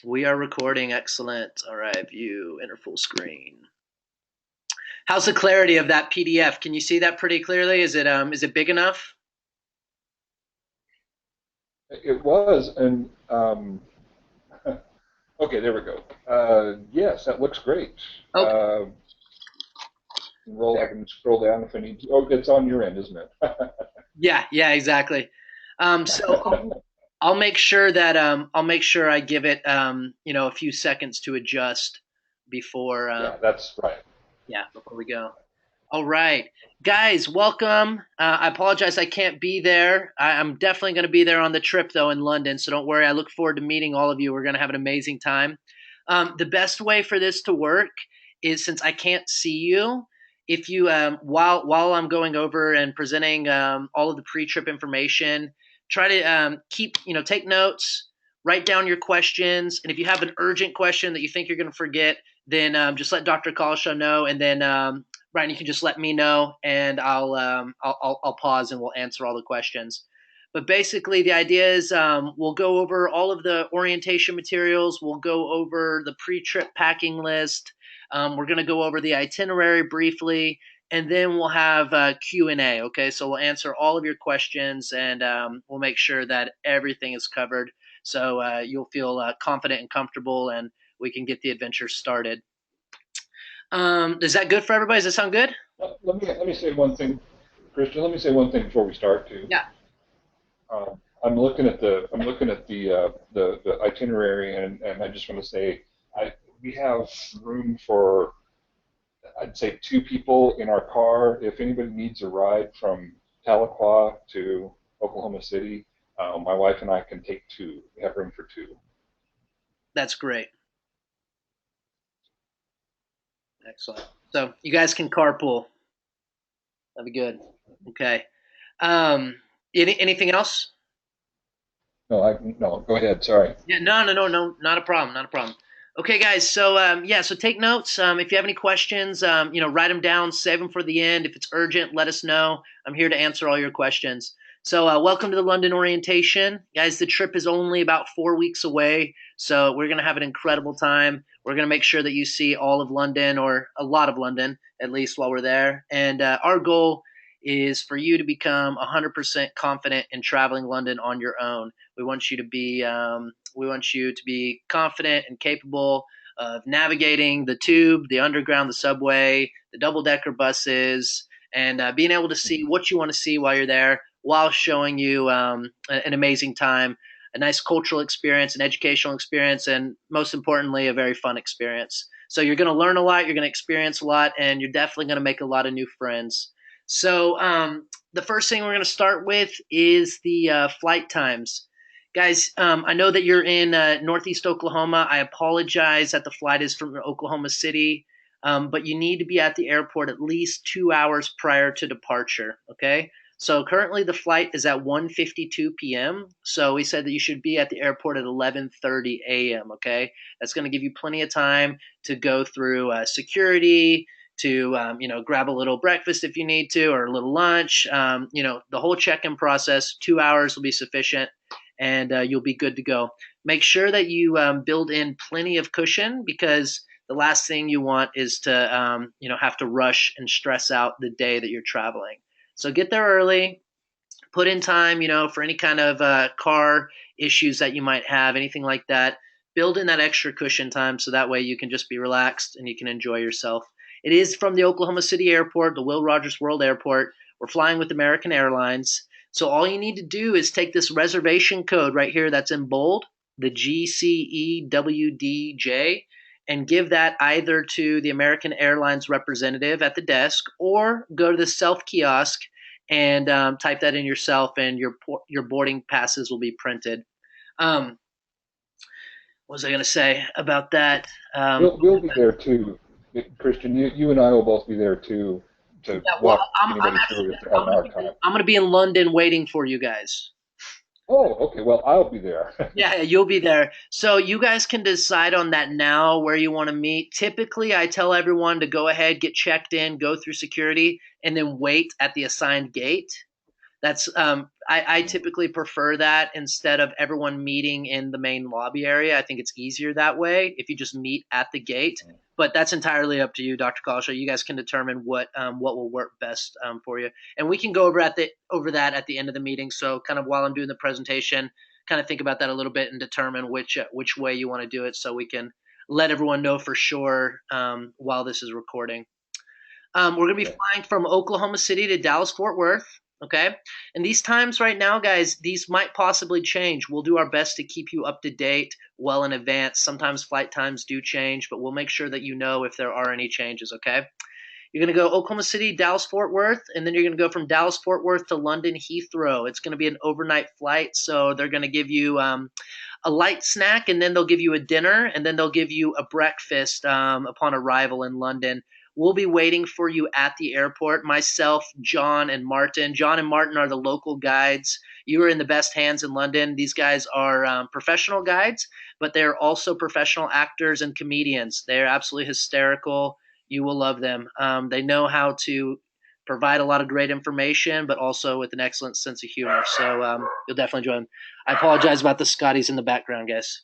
We are recording. Excellent. All right, view, enter full screen. How's the clarity of that PDF? Can you see that pretty clearly? Is it big enough? It was, and okay, there we go. Yes, that looks great. Okay. I can scroll down if I need to. Oh, it's on your end, isn't it? Yeah, exactly. So I'll make sure that I'll make sure I give it a few seconds to adjust before Yeah, that's right. before we go. All right, guys, welcome. I apologize I can't be there. I'm definitely going to be there on the trip though in London, so don't worry. I look forward to meeting all of you. We're going to have an amazing time. The best way for this to work is since I can't see you. If you while I'm going over and presenting all of the pre-trip information, try to keep take notes, write down your questions, and if you have an urgent question that you think you're going to forget, then just let Dr. Kalshaw know, and then Brian, you can just let me know, and I'll pause and we'll answer all the questions. But basically, the idea is we'll go over all of the orientation materials. We'll go over the pre-trip packing list. We're going to go over the itinerary briefly, and then we'll have Q&A. Okay, so we'll answer all of your questions, and we'll make sure that everything is covered, so you'll feel confident and comfortable, and we can get the adventure started. Is that good for everybody? Does that sound good? Let me say one thing, Christian. Let me say one thing before we start too. Yeah. I'm looking at the itinerary, and I just want to say we have room for, I'd say, two people in our car. If anybody needs a ride from Tahlequah to Oklahoma City, my wife and I can take two. We have room for two. That's great. Excellent. So you guys can carpool. That'd be good. Okay. Um, anything else? No, go ahead. Sorry. Yeah, no, not a problem, not a problem. Okay, guys. So so take notes. If you have any questions, write them down, save them for the end. If it's urgent, let us know. I'm here to answer all your questions. So welcome to the London orientation, guys. The trip is only about 4 weeks away, so we're gonna have an incredible time. We're gonna make sure that you see all of London, or a lot of London, at least while we're there. And our goal is for you to become 100% confident in traveling London on your own. We want you to be confident and capable of navigating the tube, the underground, the subway, the double decker buses, and being able to see what you want to see while you're there, while showing you an amazing time, a nice cultural experience, an educational experience, and most importantly, a very fun experience. So you're going to learn a lot, you're going to experience a lot, and you're definitely going to make a lot of new friends. So the first thing we're going to start with is the flight times. Guys, I know that you're in Northeast Oklahoma. I apologize that the flight is from Oklahoma City, but you need to be at the airport at least 2 hours prior to departure. Okay, so currently the flight is at 1:52 p.m. So we said that you should be at the airport at 11:30 a.m. Okay, that's going to give you plenty of time to go through security, to grab a little breakfast if you need to, or a little lunch. The whole check-in process. 2 hours will be sufficient, and you'll be good to go. Make sure that you build in plenty of cushion, because the last thing you want is to have to rush and stress out the day that you're traveling. So get there early, put in time, for any kind of car issues that you might have, anything like that. Build in that extra cushion time, so that way you can just be relaxed and you can enjoy yourself. It is from the Oklahoma City Airport, the Will Rogers World Airport. We're flying with American Airlines. So all you need to do is take this reservation code right here that's in bold, the GCEWDJ, and give that either to the American Airlines representative at the desk, or go to the self kiosk and type that in yourself, and your boarding passes will be printed. Um, what was I going to say about that? We'll be there too, Christian. You and I will both be there too to Yeah, well, walk I'm anybody actually through if they're having a hard time. I'm gonna be in London waiting for you guys. Oh, okay. Well, I'll be there. Yeah, you'll be there. So you guys can decide on that now, where you want to meet. Typically, I tell everyone to go ahead, get checked in, go through security, and then wait at the assigned gate. That's I typically prefer that instead of everyone meeting in the main lobby area. I think it's easier that way if you just meet at the gate. But that's entirely up to you, Dr. Kalasha. You guys can determine what will work best for you, and we can go over that at the end of the meeting. So, kind of while I'm doing the presentation, kind of think about that a little bit and determine which way you want to do it, so we can let everyone know for sure while this is recording. We're going to be Okay. flying from Oklahoma City to Dallas Fort Worth. Okay. And these times right now, guys, these might possibly change. We'll do our best to keep you up to date well in advance. Sometimes flight times do change, but we'll make sure that you know if there are any changes. Okay. You're going to go Oklahoma City, Dallas Fort Worth, and then you're going to go from Dallas Fort Worth to London Heathrow. It's going to be an overnight flight, so they're going to give you a light snack, and then they'll give you a dinner, and then they'll give you a breakfast upon arrival in London. We'll be waiting for you at the airport. Myself, John, and Martin. John and Martin are the local guides. You are in the best hands in London. These guys are professional guides, but they're also professional actors and comedians. They're absolutely hysterical. You will love them. They know how to provide a lot of great information, but also with an excellent sense of humor. So you'll definitely enjoy them. I apologize about the Scotties in the background, guys.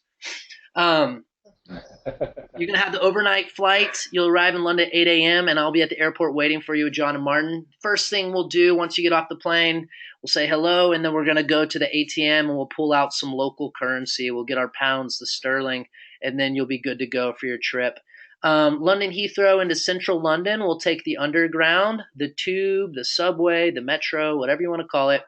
Um, you're going to have the overnight flight. You'll arrive in London at 8 a.m., and I'll be at the airport waiting for you with John and Martin. First thing we'll do once you get off the plane, we'll say hello, and then we're going to go to the ATM, and we'll pull out some local currency. We'll get our pounds, the sterling, and then you'll be good to go for your trip. London Heathrow into central London, we'll take the underground, the tube, the subway, the metro, whatever you want to call it.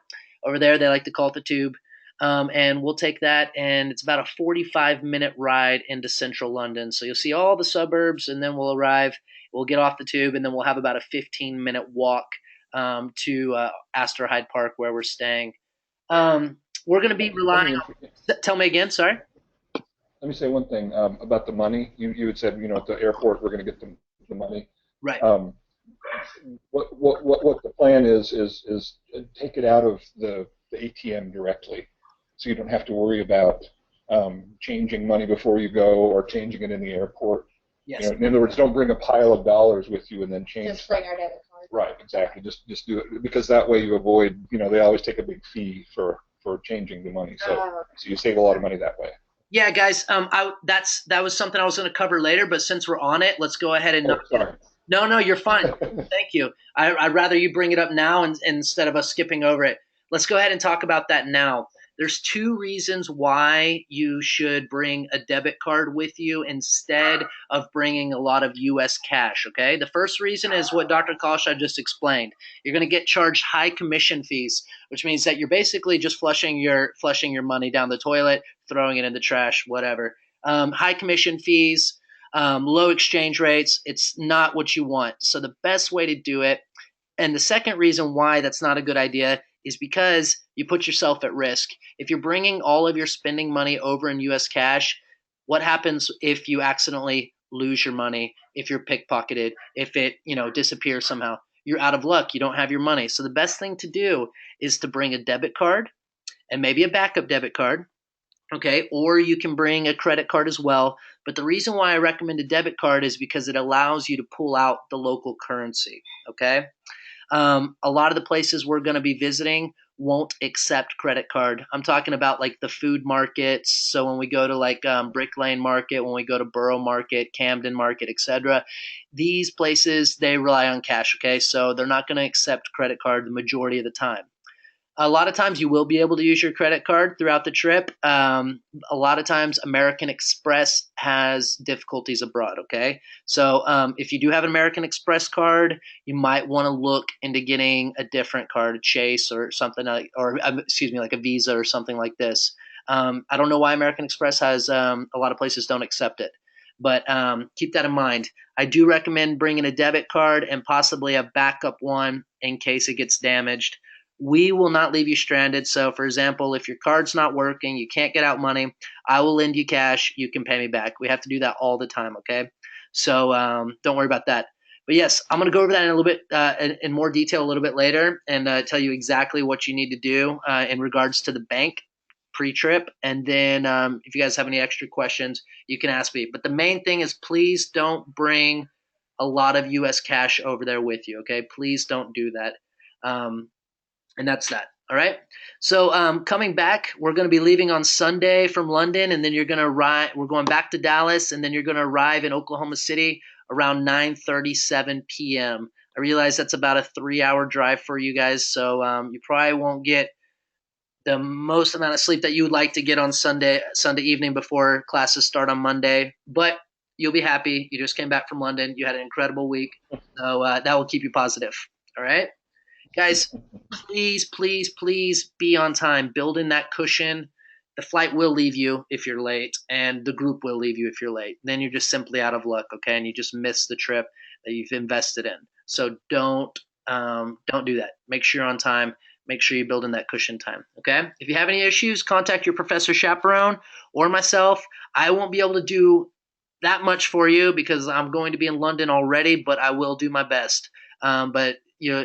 Over there, they like to call it the tube. And we'll take that, and it's about a 45-minute ride into central London. So you'll see all the suburbs, and then we'll arrive. We'll get off the tube, and then we'll have about a 15-minute walk to Astor Hyde Park, where we're staying. We're going to be Let relying me on. Tell me again, sorry. let me say one thing about the money. You had said, at the airport we're going to get the money. Right. What the plan is take it out of the ATM directly, so you don't have to worry about changing money before you go or changing it in the airport. Yes. In other words, don't bring a pile of dollars with you and then change. Just bring our debit card. Right, exactly. Just do it, because that way you avoid. They always take a big fee for changing the money, so you save a lot of money that way. Yeah, guys. That was something I was going to cover later, but since we're on it, let's go ahead and. Oh, sorry. No, you're fine. Thank you. I'd rather you bring it up now instead of us skipping over it. Let's go ahead and talk about that now. There's two reasons why you should bring a debit card with you instead of bringing a lot of U.S. cash, okay? The first reason is what Dr. Kalshad just explained. You're going to get charged high commission fees, which means that you're basically just flushing your money down the toilet, throwing it in the trash, whatever. High commission fees, low exchange rates. It's not what you want. So the best way to do it, and the second reason why that's not a good idea, is because you put yourself at risk. If you're bringing all of your spending money over in US cash, what happens if you accidentally lose your money, if you're pickpocketed, if it, disappears somehow? You're out of luck. You don't have your money. So the best thing to do is to bring a debit card and maybe a backup debit card. Okay, or you can bring a credit card as well. But the reason why I recommend a debit card is because it allows you to pull out the local currency. Okay. A lot of the places we're going to be visiting won't accept credit card. I'm talking about like the food markets. So when we go to like Brick Lane Market, when we go to Borough Market, Camden Market, etc., these places, they rely on cash. Okay, so they're not going to accept credit card the majority of the time. A lot of times you will be able to use your credit card throughout the trip. A lot of times American Express has difficulties abroad, okay? So if you do have an American Express card, you might want to look into getting a different card, a Chase or something, like a Visa or something like this. I don't know why American Express has a lot of places don't accept it. But keep that in mind. I do recommend bringing a debit card and possibly a backup one in case it gets damaged. We will not leave you stranded. So, for example, if your card's not working, you can't get out money, I will lend you cash. You can pay me back. We have to do that all the time, okay? So don't worry about that. But yes, I'm going to go over that in a little bit in more detail a little bit later and tell you exactly what you need to do in regards to the bank pre-trip. And then if you guys have any extra questions, you can ask me. But the main thing is please don't bring a lot of U.S. cash over there with you, okay? Please don't do that. And that's that. All right. So coming back, we're going to be leaving on Sunday from London, and then you're going to arrive. We're going back to Dallas, and then you're going to arrive in Oklahoma City around 9:37 p.m. I realize that's about a 3-hour drive for you guys, so you probably won't get the most amount of sleep that you would like to get on Sunday evening before classes start on Monday. But you'll be happy. You just came back from London. You had an incredible week, so that will keep you positive. All right, guys. Please, please, please be on time. Build in that cushion. The flight will leave you if you're late, and the group will leave you if you're late. Then you're just simply out of luck, okay? And you just miss the trip that you've invested in. So don't do that. Make sure you're on time. Make sure you build in that cushion time, okay? If you have any issues, contact your professor chaperone or myself. I won't be able to do that much for you because I'm going to be in London already, but I will do my best. But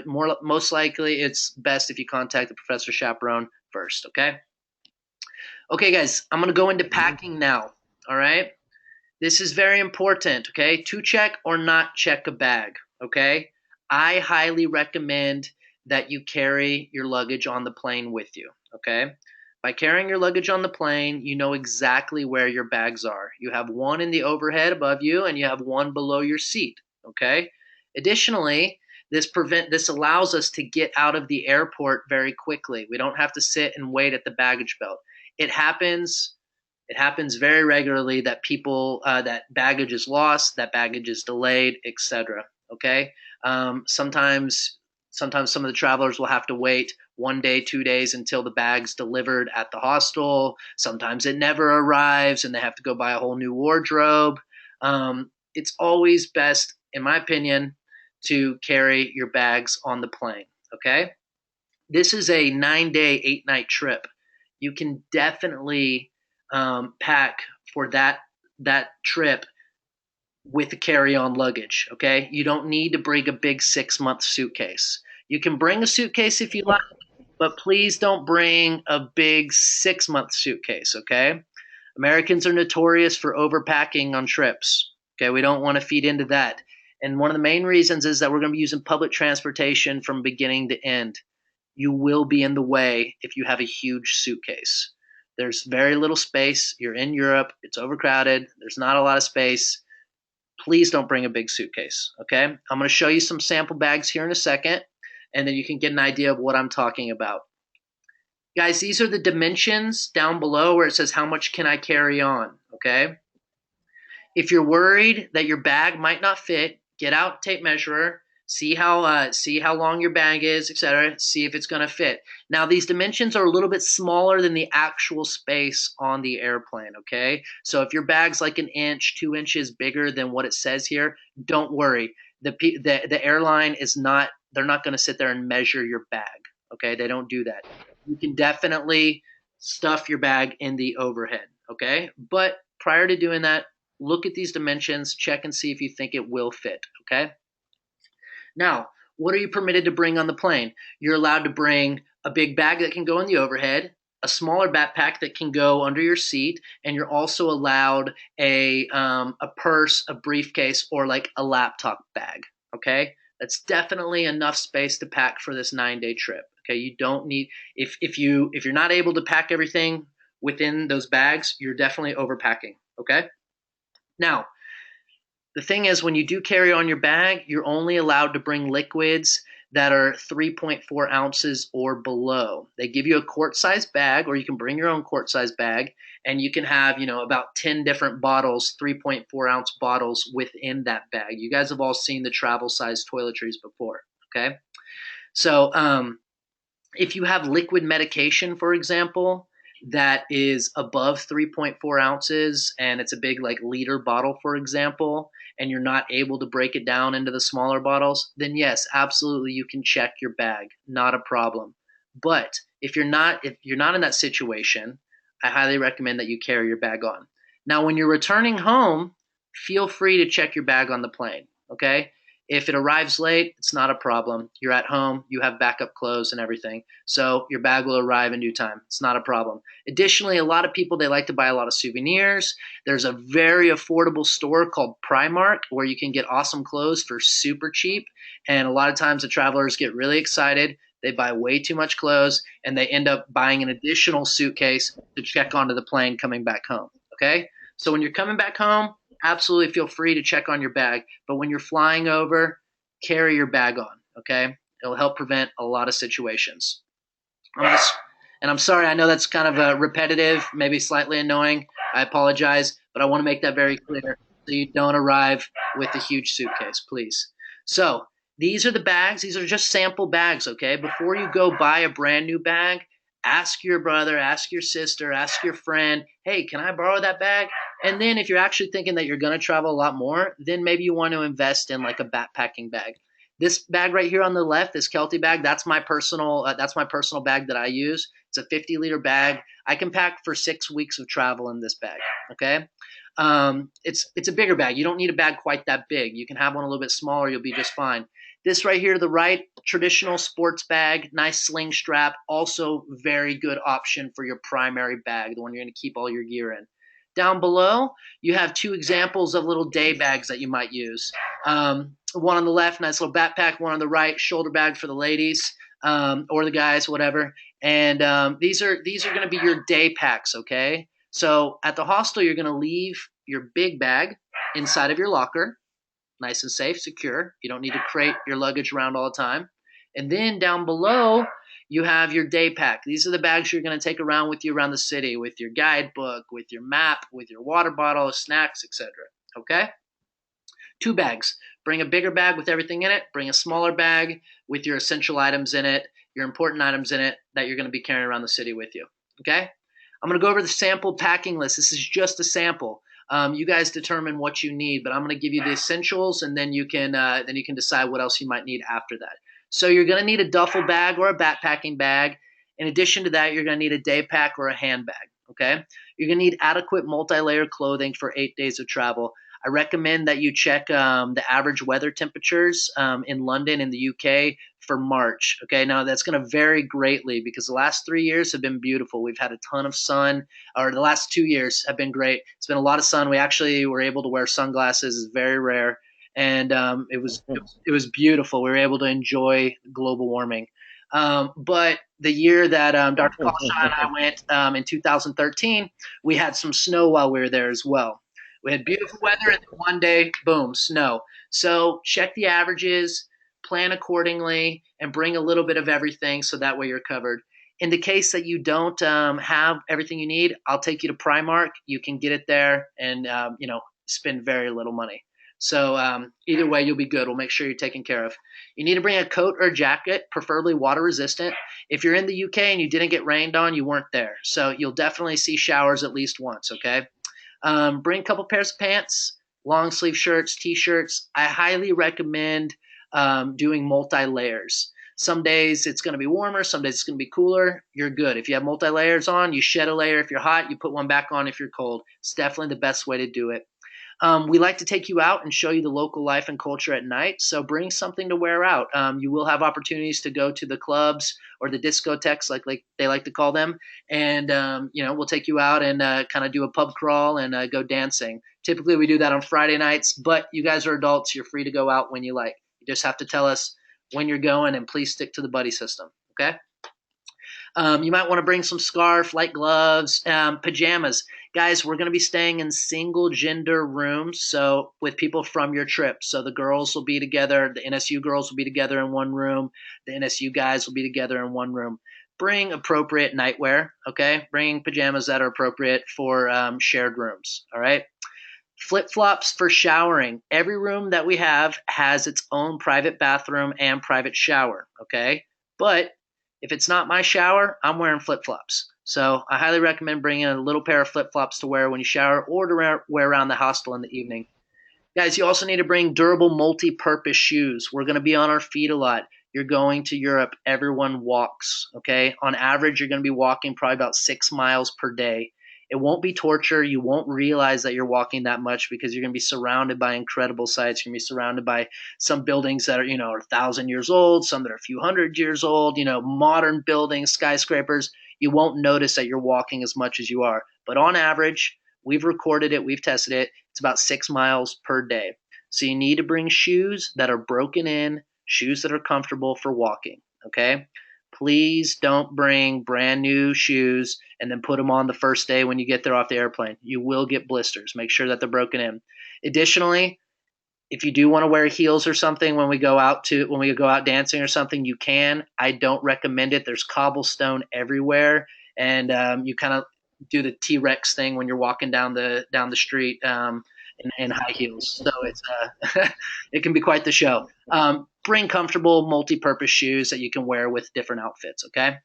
most likely it's best if you contact the professor chaperone first. Okay. Okay, guys, I'm gonna go into packing now. All right. This is very important. Okay, to check or not check a bag. Okay. I highly recommend that you carry your luggage on the plane with you. Okay. By carrying your luggage on the plane, you know exactly where your bags are. You have one in the overhead above you, and you have one below your seat. Okay. Additionally, this allows us to get out of the airport very quickly. We don't have to sit and wait at the baggage belt. It happens. It happens very regularly that that baggage is lost, that baggage is delayed, etc. Okay. Sometimes some of the travelers will have to wait 1 day, 2 days until the bag's delivered at the hostel. Sometimes it never arrives, and they have to go buy a whole new wardrobe. It's always best, in my opinion, to carry your bags on the plane. Okay. This is a 9-day, 8-night trip. You can definitely pack for that trip with carry-on luggage. Okay. You don't need to bring a big 6-month suitcase. You can bring a suitcase if you like, but please don't bring a big 6-month suitcase. Okay. Americans are notorious for overpacking on trips. Okay, we don't want to feed into that. And one of the main reasons is that we're going to be using public transportation from beginning to end. You will be in the way if you have a huge suitcase. There's very little space. You're in Europe, it's overcrowded, there's not a lot of space. Please don't bring a big suitcase. Okay, I'm going to show you some sample bags here in a second, and then you can get an idea of what I'm talking about. Guys, these are the dimensions down below where it says how much can I carry on, okay? If you're worried that your bag might not fit, get out tape measurer, see how long your bag is, etc. See if it's going to fit. Now these dimensions are a little bit smaller than the actual space on the airplane, okay? So if your bag's like an inch, 2 inches bigger than what it says here, don't worry. The airline is not, they're not going to sit there and measure your bag, okay? They don't do that. You can definitely stuff your bag in the overhead, okay? But prior to doing that, look at these dimensions, check and see if you think it will fit, okay? Now, what are you permitted to bring on the plane? You're allowed to bring a big bag that can go in the overhead, a smaller backpack that can go under your seat, and you're also allowed a purse, a briefcase, or like a laptop bag, okay? That's definitely enough space to pack for this 9-day trip. Okay, you don't need if you're not able to pack everything within those bags, you're definitely overpacking. Okay. Now, the thing is, when you do carry on your bag, you're only allowed to bring liquids that are 3.4 ounces or below. They give you a quart-sized bag, or you can bring your own quart-sized bag, and you can have, about 10 different bottles, 3.4 ounce bottles within that bag. You guys have all seen the travel-sized toiletries before. Okay. So, if you have liquid medication, for example, that is above 3.4 ounces and it's a big like liter bottle, for example, and you're not able to break it down into the smaller bottles, then yes, absolutely you can check your bag, not a problem. But if you're not in that situation, I highly recommend that you carry your bag on. Now, when you're returning home, feel free to check your bag on the plane, okay? If it arrives late, it's not a problem. You're at home, you have backup clothes and everything. So your bag will arrive in due time. It's not a problem. Additionally, a lot of people, they like to buy a lot of souvenirs. There's a very affordable store called Primark where you can get awesome clothes for super cheap. And a lot of times the travelers get really excited. They buy way too much clothes, and they end up buying an additional suitcase to check onto the plane coming back home. Okay? So when you're coming back home, absolutely feel free to check on your bag. But when you're flying over, carry your bag on. Okay? It'll help prevent a lot of situations. I'm and I'm sorry, I know that's kind of repetitive, maybe slightly annoying. I apologize, but I want to make that very clear so you don't arrive with a huge suitcase, please. So these are the bags. These are just sample bags, okay? Before you go buy a brand new bag, ask your brother, ask your sister, ask your friend, hey, can I borrow that bag? And then if you're actually thinking that you're going to travel a lot more, then maybe you want to invest in like a backpacking bag. This bag right here on the left, this Kelty bag, that's my personal bag that I use. It's a 50-liter bag. I can pack for 6 weeks of travel in this bag. Okay, it's a bigger bag. You don't need a bag quite that big. You can have one a little bit smaller. You'll be just fine. This right here to the right, traditional sports bag, nice sling strap. Also very good option for your primary bag, the one you're going to keep all your gear in. Down below, you have two examples of little day bags that you might use. One on the left, nice little backpack. One on the right, shoulder bag for the ladies or the guys, whatever. And these are going to be your day packs. Okay, so at the hostel, you're going to leave your big bag inside of your locker, nice and safe, secure. You don't need to crate your luggage around all the time. And then down below, you have your day pack. These are the bags you're going to take around with you around the city with your guidebook, with your map, with your water bottle, snacks, etc. Okay? Two bags. Bring a bigger bag with everything in it. Bring a smaller bag with your essential items in it, your important items in it that you're going to be carrying around the city with you. Okay? I'm going to go over the sample packing list. This is just a sample. You guys determine what you need, but I'm going to give you the essentials, and then you can decide what else you might need after that. So you're going to need a duffel bag or a backpacking bag. In addition to that, you're going to need a day pack or a handbag. Okay, you're going to need adequate multi-layer clothing for 8 days of travel. I recommend that you check the average weather temperatures in London in the UK for March. Okay, now that's going to vary greatly because the last 3 years have been beautiful. We've had a ton of sun, or the last 2 years have been great. It's been a lot of sun. We actually were able to wear sunglasses. It's very rare, and it was beautiful. We were able to enjoy global warming. But the year that Dr. Kalshan and I went in 2013, we had some snow while we were there as well. We had beautiful weather, and then one day, boom, snow. So check the averages, plan accordingly, and bring a little bit of everything so that way you're covered. In the case that you don't have everything you need, I'll take you to Primark. You can get it there and spend very little money. So either way, you'll be good. We'll make sure you're taken care of. You need to bring a coat or a jacket, preferably water resistant. If you're in the UK and you didn't get rained on, you weren't there. So you'll definitely see showers at least once, okay? Bring a couple pairs of pants, long sleeve shirts, t-shirts. I highly recommend doing multi-layers. Some days it's going to be warmer, some days it's going to be cooler. You're good. If you have multi-layers on, you shed a layer if you're hot, you put one back on if you're cold. It's definitely the best way to do it. We like to take you out and show you the local life and culture at night, so bring something to wear out. You will have opportunities to go to the clubs or the discotheques, like they like to call them, and we'll take you out and kind of do a pub crawl and go dancing. Typically, we do that on Friday nights, but you guys are adults. You're free to go out when you like. You just have to tell us when you're going, and please stick to the buddy system, okay? You might want to bring some scarf, light gloves, pajamas. Guys, we're going to be staying in single gender rooms, so with people from your trip. So the girls will be together, the NSU girls will be together in one room, the NSU guys will be together in one room. Bring appropriate nightwear, okay? Bring pajamas that are appropriate for shared rooms, all right? Flip-flops for showering. Every room that we have has its own private bathroom and private shower, okay? But if it's not my shower, I'm wearing flip-flops. So I highly recommend bringing a little pair of flip-flops to wear when you shower or to wear around the hostel in the evening. Guys, you also need to bring durable multi-purpose shoes. We're going to be on our feet a lot. You're going to Europe. Everyone walks, okay? On average, you're going to be walking probably about 6 miles per day. It won't be torture. You won't realize that you're walking that much because you're going to be surrounded by incredible sights. You're going to be surrounded by some buildings that are 1,000 years old, some that are a few hundred years old, modern buildings, skyscrapers. You won't notice that you're walking as much as you are. But on average, we've recorded it, we've tested it. It's about 6 miles per day. So you need to bring shoes that are broken in, shoes that are comfortable for walking, okay? Please don't bring brand new shoes and then put them on the first day when you get there off the airplane. You will get blisters. Make sure that they're broken in. Additionally, if you do want to wear heels or something when we go out dancing or something, you can. I don't recommend it. There's cobblestone everywhere, and you kind of do the T-Rex thing when you're walking down the street in high heels. So it's it can be quite the show. Bring comfortable multi-purpose shoes that you can wear with different outfits. Okay.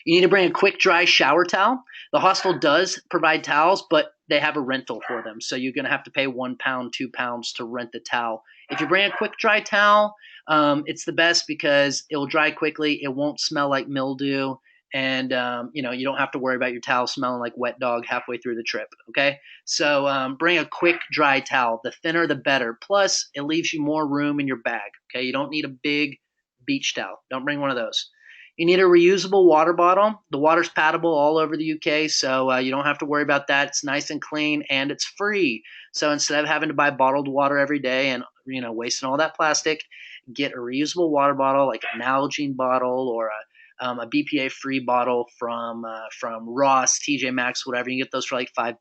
You need to bring a quick dry shower towel. The hostel does provide towels, but they have a rental for them. So you're going to have to pay £1, £2 to rent the towel. If you bring a quick dry towel, it's the best because it will dry quickly. It won't smell like mildew. And you don't have to worry about your towel smelling like wet dog halfway through the trip. Okay, so bring a quick dry towel. The thinner, the better. Plus, it leaves you more room in your bag. Okay, you don't need a big beach towel. Don't bring one of those. You need a reusable water bottle. The water's paddable all over the UK, so you don't have to worry about that. It's nice and clean, and it's free. So instead of having to buy bottled water every day and wasting all that plastic, get a reusable water bottle like an Nalgene bottle or a BPA-free bottle from Ross, TJ Maxx, whatever. You can get those for like $5.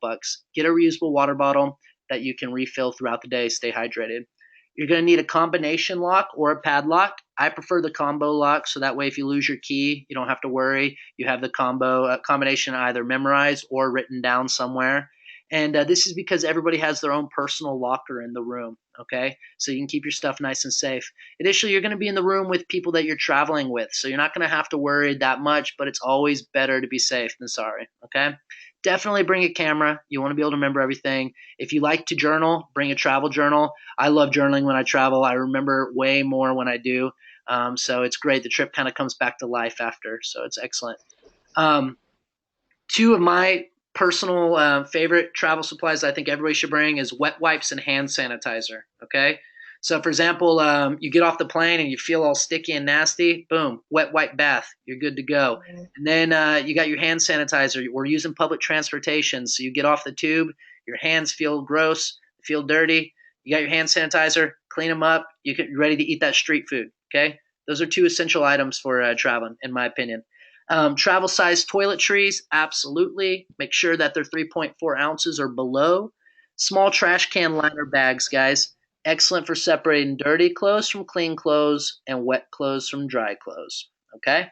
Get a reusable water bottle that you can refill throughout the day. Stay hydrated. You're going to need a combination lock or a padlock. I prefer the combo lock, so that way if you lose your key, you don't have to worry. You have the combination either memorized or written down somewhere. And this is because everybody has their own personal locker in the room, okay? So you can keep your stuff nice and safe. Additionally, you're going to be in the room with people that you're traveling with, so you're not going to have to worry that much, but it's always better to be safe than sorry, okay? Definitely bring a camera. You want to be able to remember everything. If you like to journal, bring a travel journal. I love journaling when I travel. I remember way more when I do. So it's great. The trip kind of comes back to life after. So it's excellent. Um, Two of my personal favorite travel supplies I think everybody should bring is wet wipes and hand sanitizer. Okay. So, for example, you get off the plane and you feel all sticky and nasty. Boom, wet wipe bath. You're good to go. And then you got your hand sanitizer. We're using public transportation, so you get off the tube. Your hands feel gross, feel dirty. You got your hand sanitizer. Clean them up. You're ready to eat that street food. Okay, those are two essential items for traveling, in my opinion. Travel size toiletries, absolutely. Make sure that they're 3.4 ounces or below. Small trash can liner bags, guys. Excellent for separating dirty clothes from clean clothes and wet clothes from dry clothes. Okay?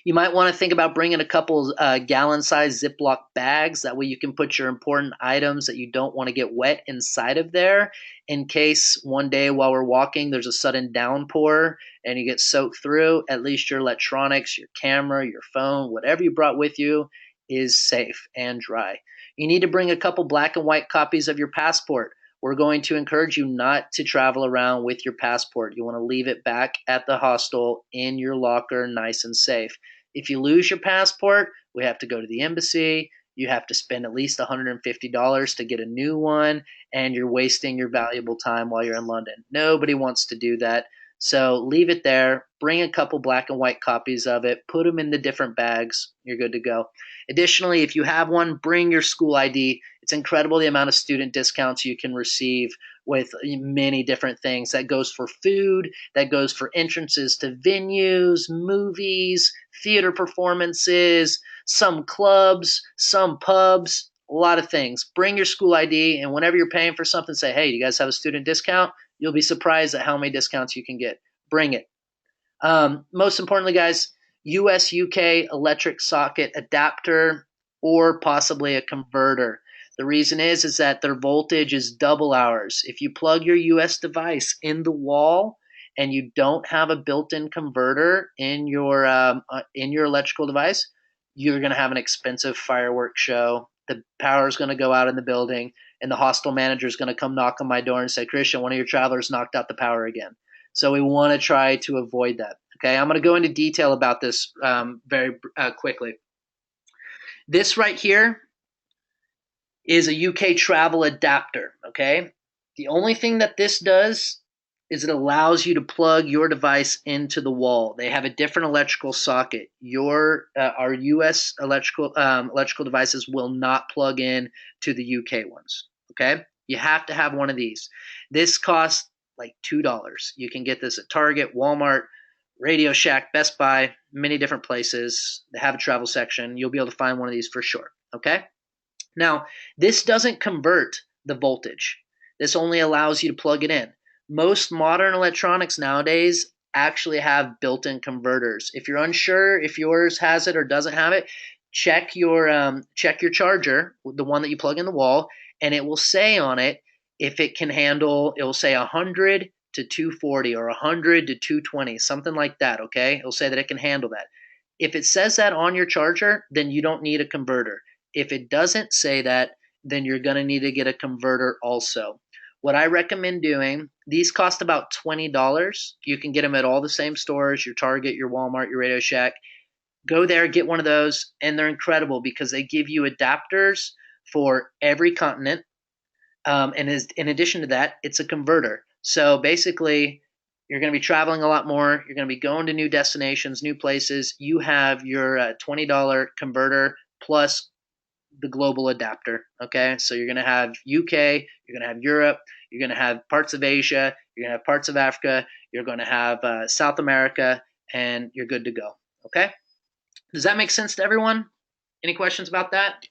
You might want to think about bringing a couple gallon-sized Ziploc bags. That way you can put your important items that you don't want to get wet inside of there in case one day while we're walking there's a sudden downpour and you get soaked through. At least your electronics, your camera, your phone, whatever you brought with you is safe and dry. You need to bring a couple black and white copies of your passport. We're going to encourage you not to travel around with your passport. You want to leave it back at the hostel in your locker, nice and safe. If you lose your passport, we have to go to the embassy. You have to spend at least $150 to get a new one, and you're wasting your valuable time while you're in London. Nobody wants to do that. So leave it there. Bring a couple black and white copies of it. Put them in the different bags. You're good to go. Additionally, if you have one, bring your school ID. It's incredible the amount of student discounts you can receive with many different things. That goes for food, that goes for entrances to venues, movies, theater performances, some clubs, some pubs, a lot of things. Bring your school ID, and whenever you're paying for something, say, hey, do you guys have a student discount? You'll be surprised at how many discounts you can get. Bring it. Most importantly, guys, US UK electric socket adapter or possibly a converter. The reason is that their voltage is double ours. If you plug your US device in the wall and you don't have a built-in converter in your electrical device, you're going to have an expensive fireworks show. The power is going to go out in the building, and the hostel manager is going to come knock on my door and say, Christian, one of your travelers knocked out the power again. So we want to try to avoid that. Okay, I'm going to go into detail about this very quickly. This right here is a UK travel adapter. Okay, the only thing that this does is it allows you to plug your device into the wall. They have a different electrical socket. Our US electrical devices will not plug in to the UK ones. Okay, you have to have one of these. This costs like $2. You can get this at Target, Walmart, Radio Shack, Best Buy, many different places. They have a travel section. You'll be able to find one of these for sure. Okay. Now, this doesn't convert the voltage. This only allows you to plug it in. Most modern electronics nowadays actually have built-in converters. If you're unsure if yours has it or doesn't have it, check your charger, the one that you plug in the wall, and it will say on it if it can handle. It will say 100 to 240 or 100 to 220, something like that. Okay, it'll say that it can handle that. If it says that on your charger, then you don't need a converter. If it doesn't say that, then you're going to need to get a converter also. What I recommend doing, these cost about $20. You can get them at all the same stores, your Target, your Walmart, your Radio Shack. Go there, get one of those, and they're incredible because they give you adapters for every continent. And in addition to that, it's a converter. So basically, you're going to be traveling a lot more. You're going to be going to new destinations, new places. You have your $20 converter plus the global adapter. Okay, so you're going to have UK, you're going to have Europe, you're going to have parts of Asia, you're going to have parts of Africa, you're going to have South America, and you're good to go. Okay, does that make sense to everyone? Any questions about that?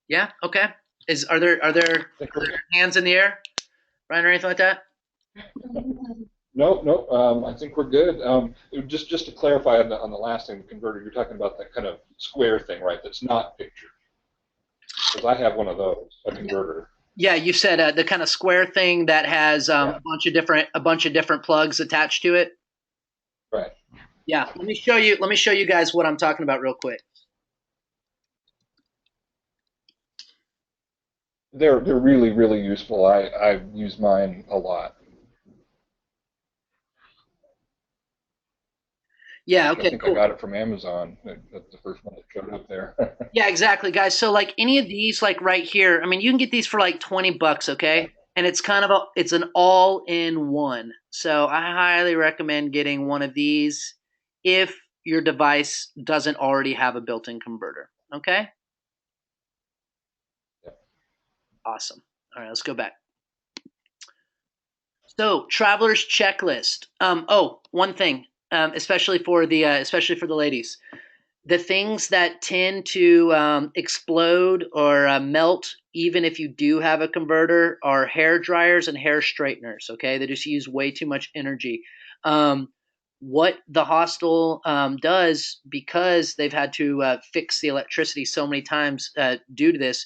Yeah. Okay. Is are there hands in the air, Ryan, or anything like that? No, no, I think we're good. Just to clarify on the last thing, the converter, you're talking about that kind of square thing, right? That's not pictured. Because I have one of those, a converter. Yeah, you said the kind of square thing that has Yeah, a bunch of different plugs attached to it. right. Yeah, let me show you. Let me show you guys what I'm talking about real quick. They're really, really useful. I use mine a lot. Yeah. I Okay. think I Cool. got it from Amazon. That's the first one that showed up there. Yeah, exactly, guys. So like any of these, like right here, I mean, you can get these for like $20, okay? And it's kind of it's an all-in-one. So I highly recommend getting one of these if your device doesn't already have a built-in converter. Okay? Awesome. All right, let's go back. So traveler's checklist. One thing, especially for the ladies, the things that tend to explode or melt even if you do have a converter are hair dryers and hair straighteners. Okay, they just use way too much energy. um, what the hostel does, because they've had to fix the electricity so many times due to this,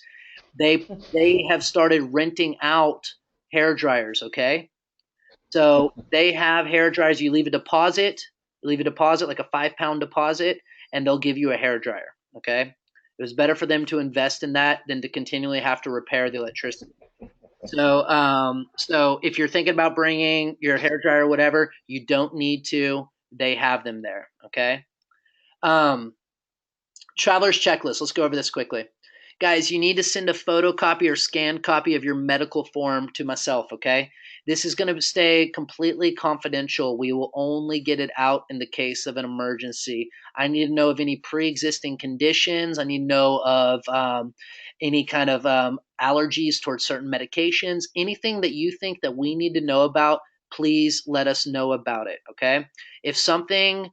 they have started renting out hair dryers. Okay, so they have hair dryers. You leave a deposit, like a 5 pound deposit, and they'll give you a hair dryer. Okay. It was better for them to invest in that than to continually have to repair the electricity. So if you're thinking about bringing your hair dryer or whatever, you don't need to. They have them there. Okay. Um, Traveler's checklist. Let's go over this quickly. Guys, you need to send a photocopy or scanned copy of your medical form to myself, okay? This is going to stay completely confidential. We will only get it out in the case of an emergency. I need to know of any pre existing conditions. I need to know of any kind of allergies towards certain medications. Anything that you think that we need to know about, please let us know about it, okay? If something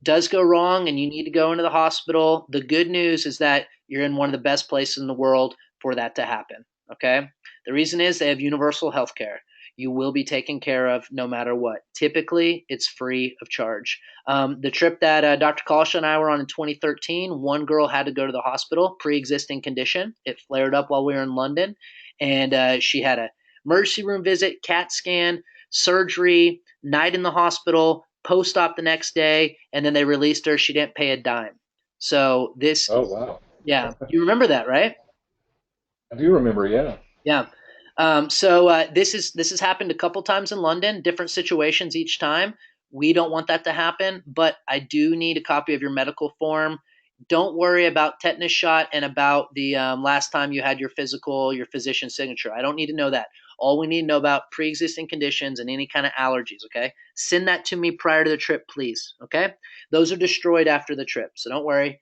does go wrong and you need to go into the hospital, the good news is that you're in one of the best places in the world for that to happen. Okay. The reason is they have universal health care. You will be taken care of no matter what. Typically, it's free of charge. The trip that Dr. Kalsha and I were on in 2013, one girl had to go to the hospital, pre existing condition. It flared up while we were in London, and she had a emergency room visit, CAT scan, surgery, night in the hospital, post op the next day, and then they released her. She didn't pay a dime. So this, Oh, wow. yeah, you remember that, right? I do remember, yeah. Yeah. This has happened a couple times in London, different situations each time. We don't want that to happen, but I do need a copy of your medical form. Don't worry about tetanus shot and about the last time you had your physical, your physician signature. I don't need to know that. All we need to know about pre-existing conditions and any kind of allergies. Okay, send that to me prior to the trip, please. Okay, those are destroyed after the trip, so don't worry.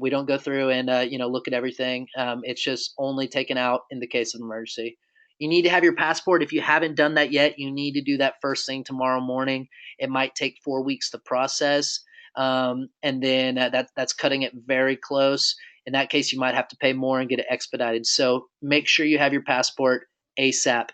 We don't go through and look at everything. It's just only taken out in the case of emergency. You need to have your passport. If you haven't done that yet, you need to do that first thing tomorrow morning. It might take 4 weeks to process, and then that's cutting it very close. In that case, you might have to pay more and get it expedited. So make sure you have your passport ASAP.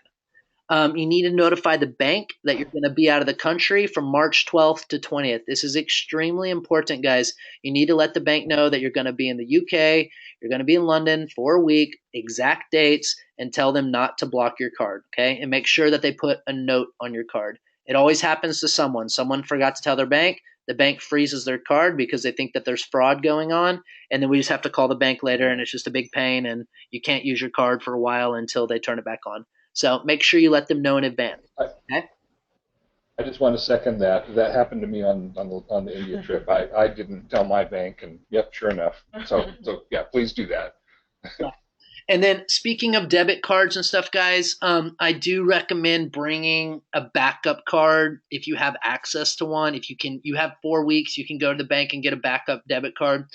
You need to notify the bank that you're going to be out of the country from March 12th to 20th. This is extremely important, guys. You need to let the bank know that you're going to be in the UK, you're going to be in London for a week, exact dates, and tell them not to block your card, okay? And make sure that they put a note on your card. It always happens to someone. Someone forgot to tell their bank. The bank freezes their card because they think that there's fraud going on. And then we just have to call the bank later, and it's just a big pain, and you can't use your card for a while until they turn it back on. So make sure you let them know in advance. I, Okay. I just want to second that. That happened to me on the India trip. I didn't tell my bank, and yep, sure enough. So yeah, please do that. Yeah. And then speaking of debit cards and stuff, guys, I do recommend bringing a backup card if you have access to one. If you have 4 weeks, you can go to the bank and get a backup debit card,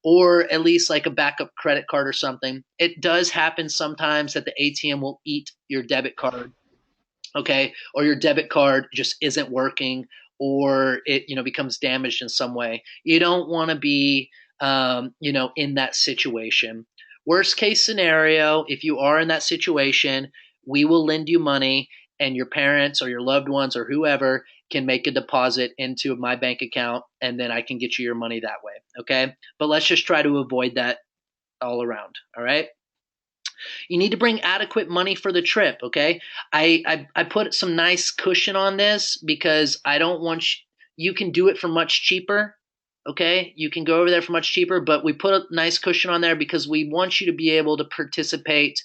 or at least like a backup credit card or something. It does happen sometimes that the ATM will eat your debit card, okay, or your debit card just isn't working, or it becomes damaged in some way. You don't want to be in that situation. Worst case scenario, if you are in that situation, we will lend you money, and your parents or your loved ones or whoever can make a deposit into my bank account, and then I can get you your money that way, okay? But let's just try to avoid that all around. All right. You need to bring adequate money for the trip. Okay. I put some nice cushion on this because I don't want you can do it for much cheaper. Okay. You can go over there for much cheaper, but we put a nice cushion on there because we want you to be able to participate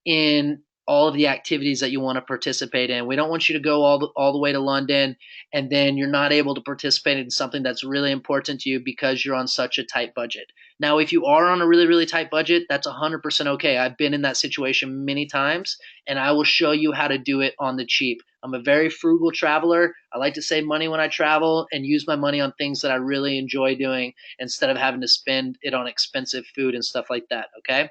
in all of the activities that you want to participate in. We don't want you to go all the way to London and then you're not able to participate in something that's really important to you because you're on such a tight budget. Now, if you are on a really, really tight budget, that's 100% okay. I've been in that situation many times, and I will show you how to do it on the cheap. I'm a very frugal traveler. I like to save money when I travel and use my money on things that I really enjoy doing instead of having to spend it on expensive food and stuff like that. Okay.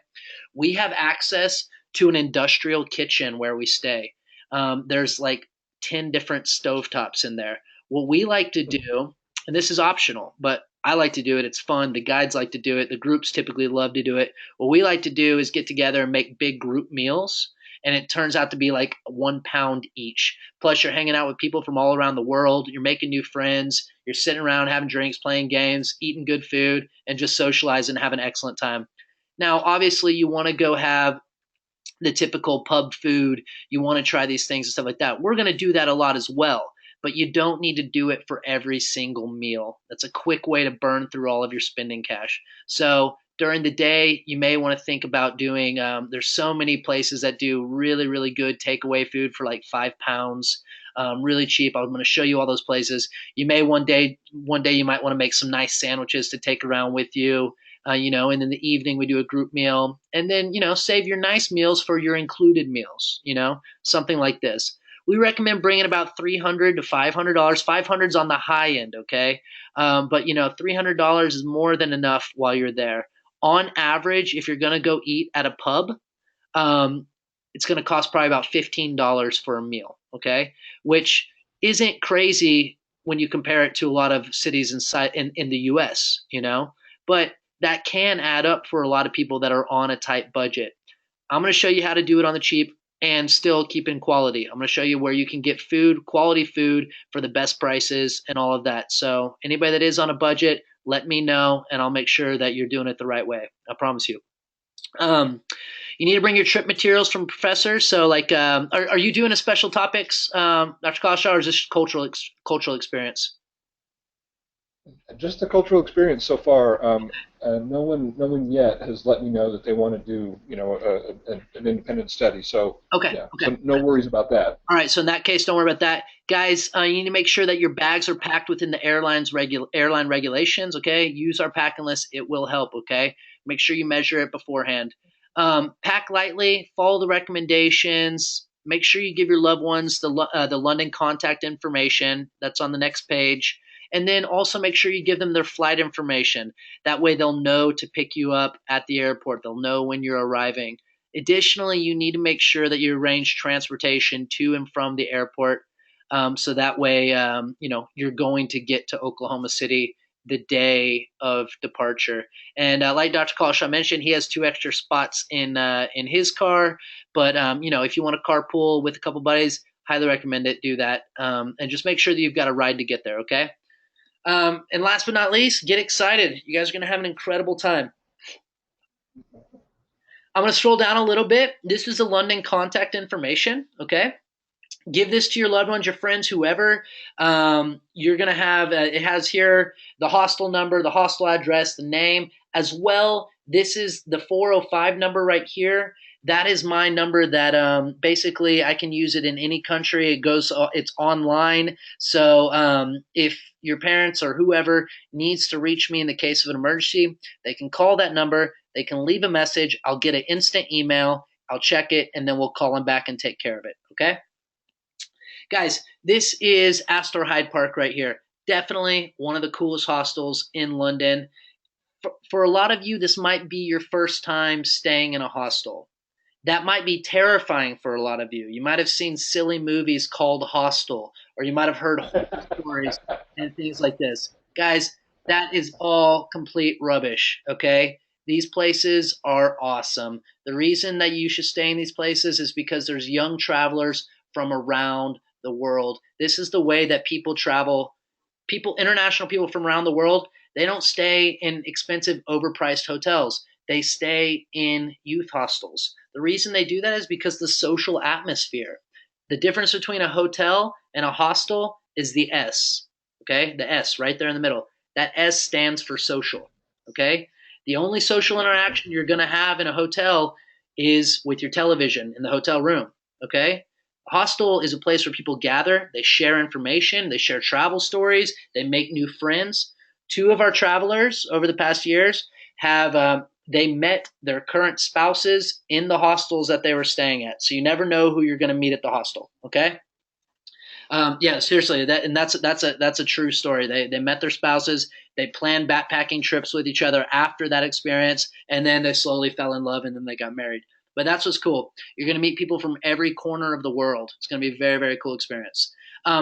We have access to an industrial kitchen where we stay. There's like 10 different stovetops in there. What we like to do, and this is optional, but I like to do it. It's fun. The guides like to do it. The groups typically love to do it. What we like to do is get together and make big group meals. And it turns out to be like 1 pound each. Plus, you're hanging out with people from all around the world. You're making new friends. You're sitting around having drinks, playing games, eating good food, and just socializing and having an excellent time. Now, obviously, you want to go have the typical pub food. You want to try these things and stuff like that. We're going to do that a lot as well, but you don't need to do it for every single meal. That's a quick way to burn through all of your spending cash. So during the day, you may want to think about doing, there's so many places that do really, really good takeaway food for like £5. Really cheap. I'm going to show you all those places. You may one day you might want to make some nice sandwiches to take around with you. And in the evening we do a group meal, and then save your nice meals for your included meals. Something like this. We recommend bringing about $300 to $500. 500's on the high end, okay, but $300 is more than enough while you're there. On average, if you're going to go eat at a pub, um, it's going to cost probably about $15 for a meal, okay, which isn't crazy when you compare it to a lot of cities in the U.S. But that can add up for a lot of people that are on a tight budget. I'm going to show you how to do it on the cheap and still keep in quality. I'm going to show you where you can get quality food for the best prices and all of that. So anybody that is on a budget, let me know and I'll make sure that you're doing it the right way. I promise you. Um, you need to bring your trip materials from professors. So like, are you doing a special topics, Dr. Kasha, or is this cultural experience? Just the cultural experience so far. No one yet has let me know that they want to do, an independent study. So Okay. yeah, Okay. so no worries about that. All right, so in that case, don't worry about that, guys. You need to make sure that your bags are packed within the airline regulations. Okay, use our packing list; it will help. Okay, make sure you measure it beforehand. Pack lightly, follow the recommendations. Make sure you give your loved ones the London contact information that's on the next page, and then also make sure you give them their flight information. That way, they'll know to pick you up at the airport. They'll know when you're arriving. Additionally, you need to make sure that you arrange transportation to and from the airport. So that way, you're going to get to Oklahoma City the day of departure. And like Dr. Kalshaw mentioned, he has two extra spots in his car. But if you want to carpool with a couple buddies, highly recommend it. Do that, and just make sure that you've got a ride to get there. Okay. And last but not least, get excited. You guys are going to have an incredible time. I'm going to scroll down a little bit. This is the London contact information. Okay. Give this to your loved ones, your friends, whoever. You're going to have, it has here the hostel number, the hostel address, the name, as well. This is the 405 number right here. That is my number that basically I can use it in any country. It's online. So if your parents or whoever needs to reach me in the case of an emergency, they can call that number. They can leave a message. I'll get an instant email. I'll check it, and then we'll call them back and take care of it. Okay? Guys, this is Astor Hyde Park right here. Definitely one of the coolest hostels in London. For a lot of you, this might be your first time staying in a hostel. That might be terrifying for a lot of you. You might have seen silly movies called Hostel, or you might have heard horror stories and things like this. Guys, that is all complete rubbish, okay? These places are awesome. The reason that you should stay in these places is because there's young travelers from around the world. This is the way that people travel. International people from around the world, they don't stay in expensive, overpriced hotels. They stay in youth hostels. The reason they do that is because the social atmosphere. The difference between a hotel and a hostel is the S. Okay, the S right there in the middle. That S stands for social. Okay, the only social interaction you're going to have in a hotel is with your television in the hotel room. Okay, a hostel is a place where people gather, they share information, they share travel stories, they make new friends. Two of our travelers over the past years have they met their current spouses in the hostels that they were staying at. So you never know who you're going to meet at the hostel. Okay. Yeah, seriously, that's a true story. They met their spouses, they planned backpacking trips with each other after that experience, and then they slowly fell in love, and then they got married. But that's what's cool. You're going to meet people from every corner of the world. It's going to be a very very cool experience.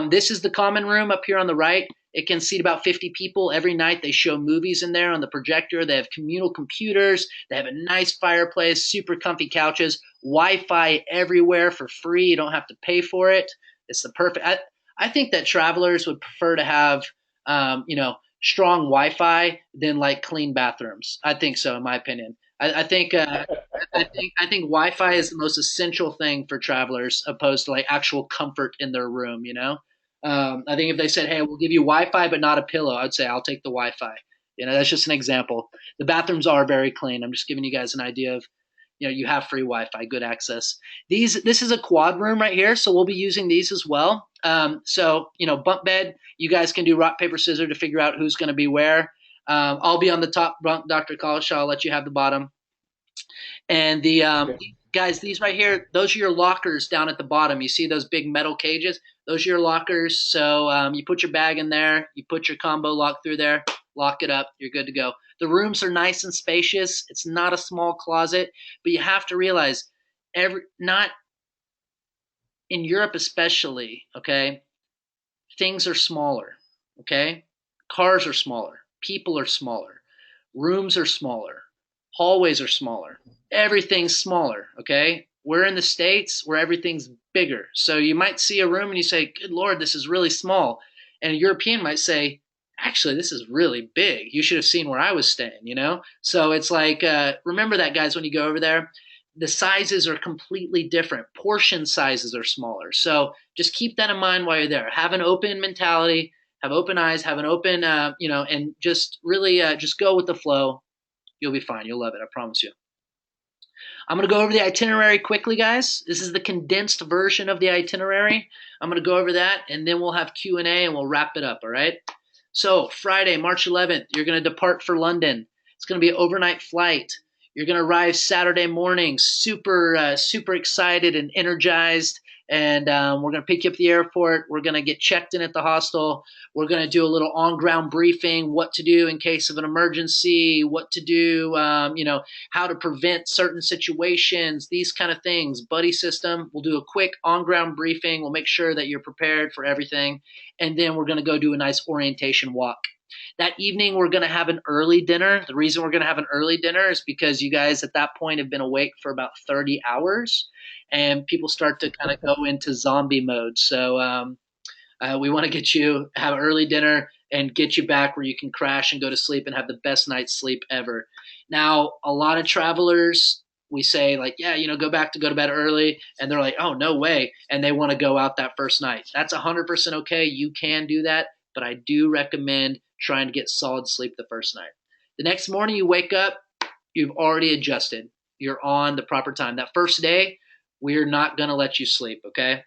This is the common room up here on the right. It can seat about 50 people. Every night they show movies in there on the projector. They have communal computers. They have a nice fireplace, super comfy couches, Wi-Fi everywhere for free. You don't have to pay for it. It's the perfect. I think that travelers would prefer to have, strong Wi-Fi than like clean bathrooms. I think so, in my opinion. I think Wi-Fi is the most essential thing for travelers, opposed to like actual comfort in their room. I think if they said, "Hey, we'll give you Wi-Fi but not a pillow," I'd say I'll take the Wi-Fi. That's just an example. The bathrooms are very clean. I'm just giving you guys an idea of you have free Wi-Fi, good access. This is a quad room right here, so we'll be using these as well. So bunk bed. You guys can do rock paper scissors to figure out who's going to be where. I'll be on the top bunk, Dr. Collishaw. I'll let you have the bottom. And the Okay. guys, these right here, those are your lockers down at the bottom. You see those big metal cages? Those are your lockers. So you put your bag in there, you put your combo lock through there, lock it up, you're good to go. The rooms are nice and spacious. It's not a small closet, but you have to realize not in Europe especially, okay? Things are smaller, okay? Cars are smaller, people are smaller, rooms are smaller, hallways are smaller, everything's smaller, okay? We're in the States where everything's bigger. So you might see a room and you say, "Good Lord, this is really small." And a European might say, "Actually, this is really big. You should have seen where I was staying." So it's like, remember that, guys, when you go over there, the sizes are completely different. Portion sizes are smaller. So just keep that in mind while you're there. Have an open mentality, have open eyes, have an open, and just really just go with the flow. You'll be fine. You'll love it. I promise you. I'm going to go over the itinerary quickly, guys. This is the condensed version of the itinerary. I'm going to go over that, and then we'll have Q&A, and we'll wrap it up, all right? So Friday, March 11th, you're going to depart for London. It's going to be an overnight flight. You're going to arrive Saturday morning, super excited and energized. and we're going to pick you up at the airport. We're going to get checked in at the hostel. We're going to do a little on-ground briefing, what to do in case of an emergency, what to do, how to prevent certain situations, these kind of things. Buddy system. We'll do a quick on-ground briefing. We'll make sure that you're prepared for everything, and then we're going to go do a nice orientation walk. That evening, we're going to have an early dinner. The reason we're going to have an early dinner is because you guys at that point have been awake for about 30 hours, and people start to kind of go into zombie mode. So we want to get you have early dinner and get you back where you can crash and go to sleep and have the best night's sleep ever. Now, a lot of travelers, we say like, yeah, go back to go to bed early, and they're like, oh, no way, and they want to go out that first night. That's 100% okay. You can do that, but I do recommend trying to get solid sleep the first night. The next morning you wake up, you've already adjusted. You're on the proper time. That first day, we're not going to let you sleep, okay?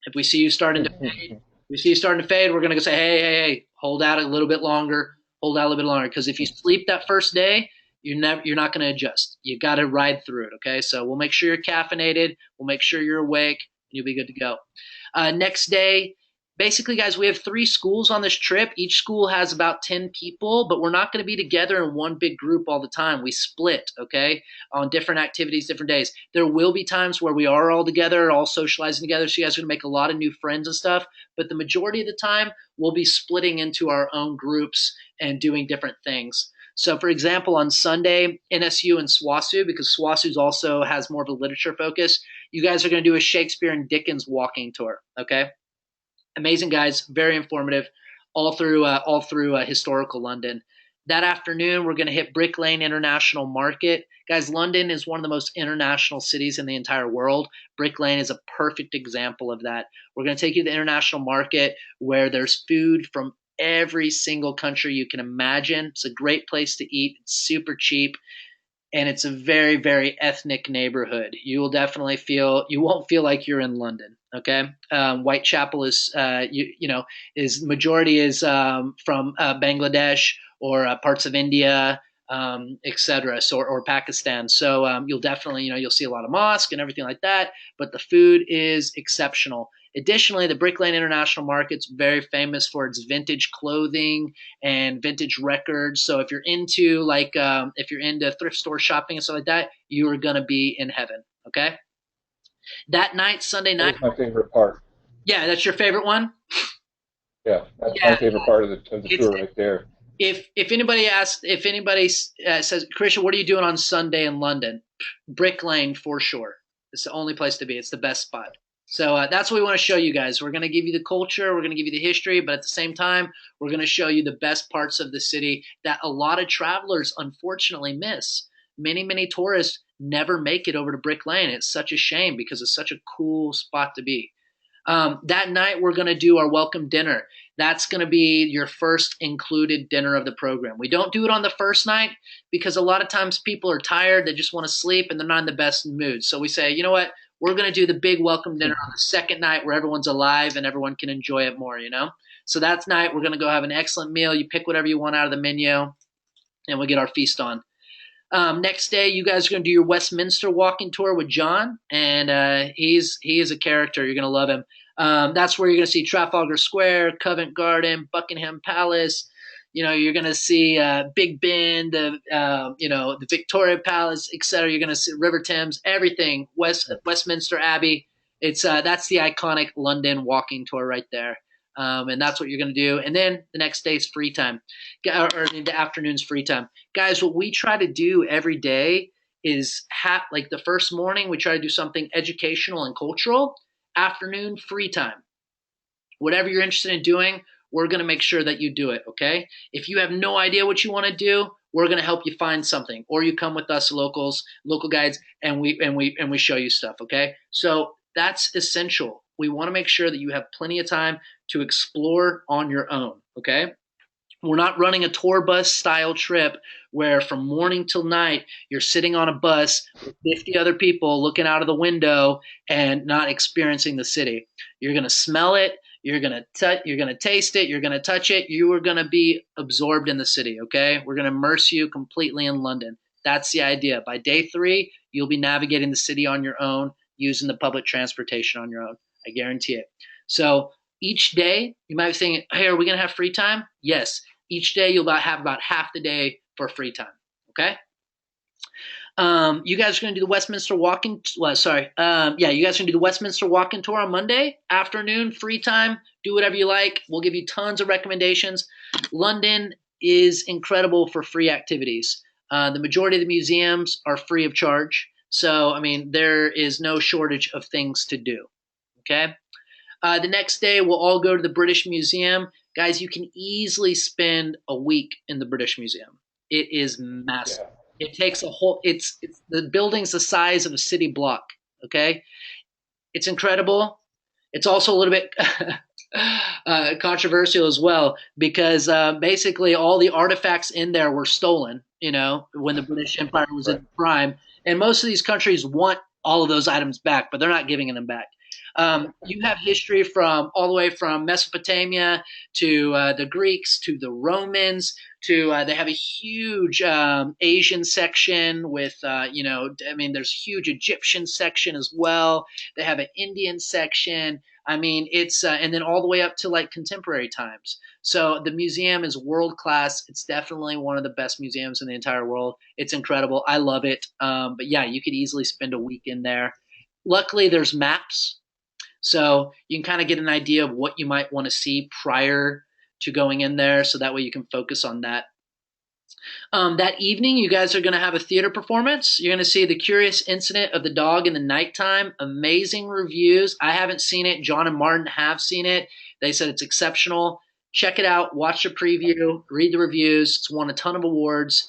If we see you starting to fade, we're going to say, hey, hold out a little bit longer, because if you sleep that first day, you're not going to adjust. You got to ride through it, okay? So we'll make sure you're caffeinated, we'll make sure you're awake, and you'll be good to go. Next day, basically, guys, we have 3 schools on this trip. Each school has about 10 people, but we're not going to be together in one big group all the time. We split, okay, on different activities, different days. There will be times where we are all together, all socializing together, so you guys are going to make a lot of new friends and stuff, but the majority of the time, we'll be splitting into our own groups and doing different things. So, for example, on Sunday, NSU and SWASU, because SWASU also has more of a literature focus, you guys are going to do a Shakespeare and Dickens walking tour, okay? Amazing guys, very informative, all through historical London. That afternoon, we're going to hit Brick Lane International Market. Guys, London is one of the most international cities in the entire world. Brick Lane is a perfect example of that. We're going to take you to the international market where there's food from every single country you can imagine. It's a great place to eat. It's super cheap, and it's a very, very ethnic neighborhood. You won't feel like you're in London. Okay, Whitechapel is is majority is from Bangladesh or parts of India, etc. So or Pakistan. So you'll definitely you'll see a lot of mosque and everything like that. But the food is exceptional. Additionally, the Brick Lane International Market's very famous for its vintage clothing and vintage records. So if you're into if you're into thrift store shopping and stuff like that, you are gonna be in heaven. Okay. That night, Sunday That night. is my favorite part. Yeah, that's your favorite one. Yeah, that's my Yeah, favorite part of the it's tour right there. if anybody says, Christian, what are you doing on Sunday in London? Brick Lane for sure. It's the only place to be. It's the best spot. So that's what we want to show you guys. We're going to give you the culture, we're going to give you the history, but at the same time, we're going to show you the best parts of the city that a lot of travelers unfortunately miss. Many tourists never make it over to Brick Lane. It's such a shame because it's such a cool spot to be. That night, we're going to do our welcome dinner. That's going to be your first included dinner of the program. We don't do it on the first night because a lot of times people are tired, they just want to sleep, and they're not in the best mood. So we say, you know what? We're going to do the big welcome dinner on the second night where everyone's alive and everyone can enjoy it more. So that night, we're going to go have an excellent meal. You pick whatever you want out of the menu, and we'll get our feast on. Next day, you guys are going to do your Westminster walking tour with John, and he is a character. You're going to love him. That's where you're going to see Trafalgar Square, Covent Garden, Buckingham Palace. You're going to see Big Ben, the Victoria Palace, etc. You're going to see River Thames, everything. Westminster Abbey. It's that's the iconic London walking tour right there. And that's what you're going to do. And then the next day's free time, or in the afternoon's free time. Guys, what we try to do every day is like the first morning, we try to do something educational and cultural. Afternoon, free time. Whatever you're interested in doing, we're going to make sure that you do it, okay? If you have no idea what you want to do, we're going to help you find something, or you come with us local guides, and we show you stuff, okay? So that's essential. We want to make sure that you have plenty of time to explore on your own, okay? We're not running a tour bus style trip where from morning till night you're sitting on a bus with 50 other people looking out of the window and not experiencing the city. You're going to smell it, you're going to taste it, you're going to touch it, you are going to be absorbed in the city, okay? We're going to immerse you completely in London. That's the idea. By day 3, you'll be navigating the city on your own, using the public transportation on your own. I guarantee it. So each day, you might be saying, hey, are we going to have free time? Yes. Each day, you'll have about half the day for free time. Okay. You guys are going to do the Westminster walking. Well, sorry. Yeah, you guys are going to do the Westminster walking tour on Monday afternoon, free time. Do whatever you like. We'll give you tons of recommendations. London is incredible for free activities. The majority of the museums are free of charge. So, I mean, there is no shortage of things to do. Okay. The next day, we'll all go to the British Museum. Guys, you can easily spend a week in the British Museum. It is massive. Yeah. It takes a whole. It's the building's the size of a city block. Okay, it's incredible. It's also a little bit controversial as well because basically all the artifacts in there were stolen. You know, when the British Empire was Right. in prime, and most of these countries want all of those items back, but they're not giving them back. You have history from all the way from Mesopotamia to the Greeks to the Romans to they have a huge Asian section with I mean there's a huge Egyptian section as well. They have an Indian section. I mean it's and then all the way up to like contemporary times. So the museum is world class. It's definitely one of the best museums in the entire world. It's incredible. I love it. But yeah, you could easily spend a week in there. Luckily, there's maps so you can kind of get an idea of what you might want to see prior to going in there. So that way you can focus on that. That evening, you guys are going to have a theater performance. You're going to see The Curious Incident of the Dog in the Nighttime. Amazing reviews. I haven't seen it. John and Martin have seen it. They said it's exceptional. Check it out. Watch the preview. Read the reviews. It's won a ton of awards.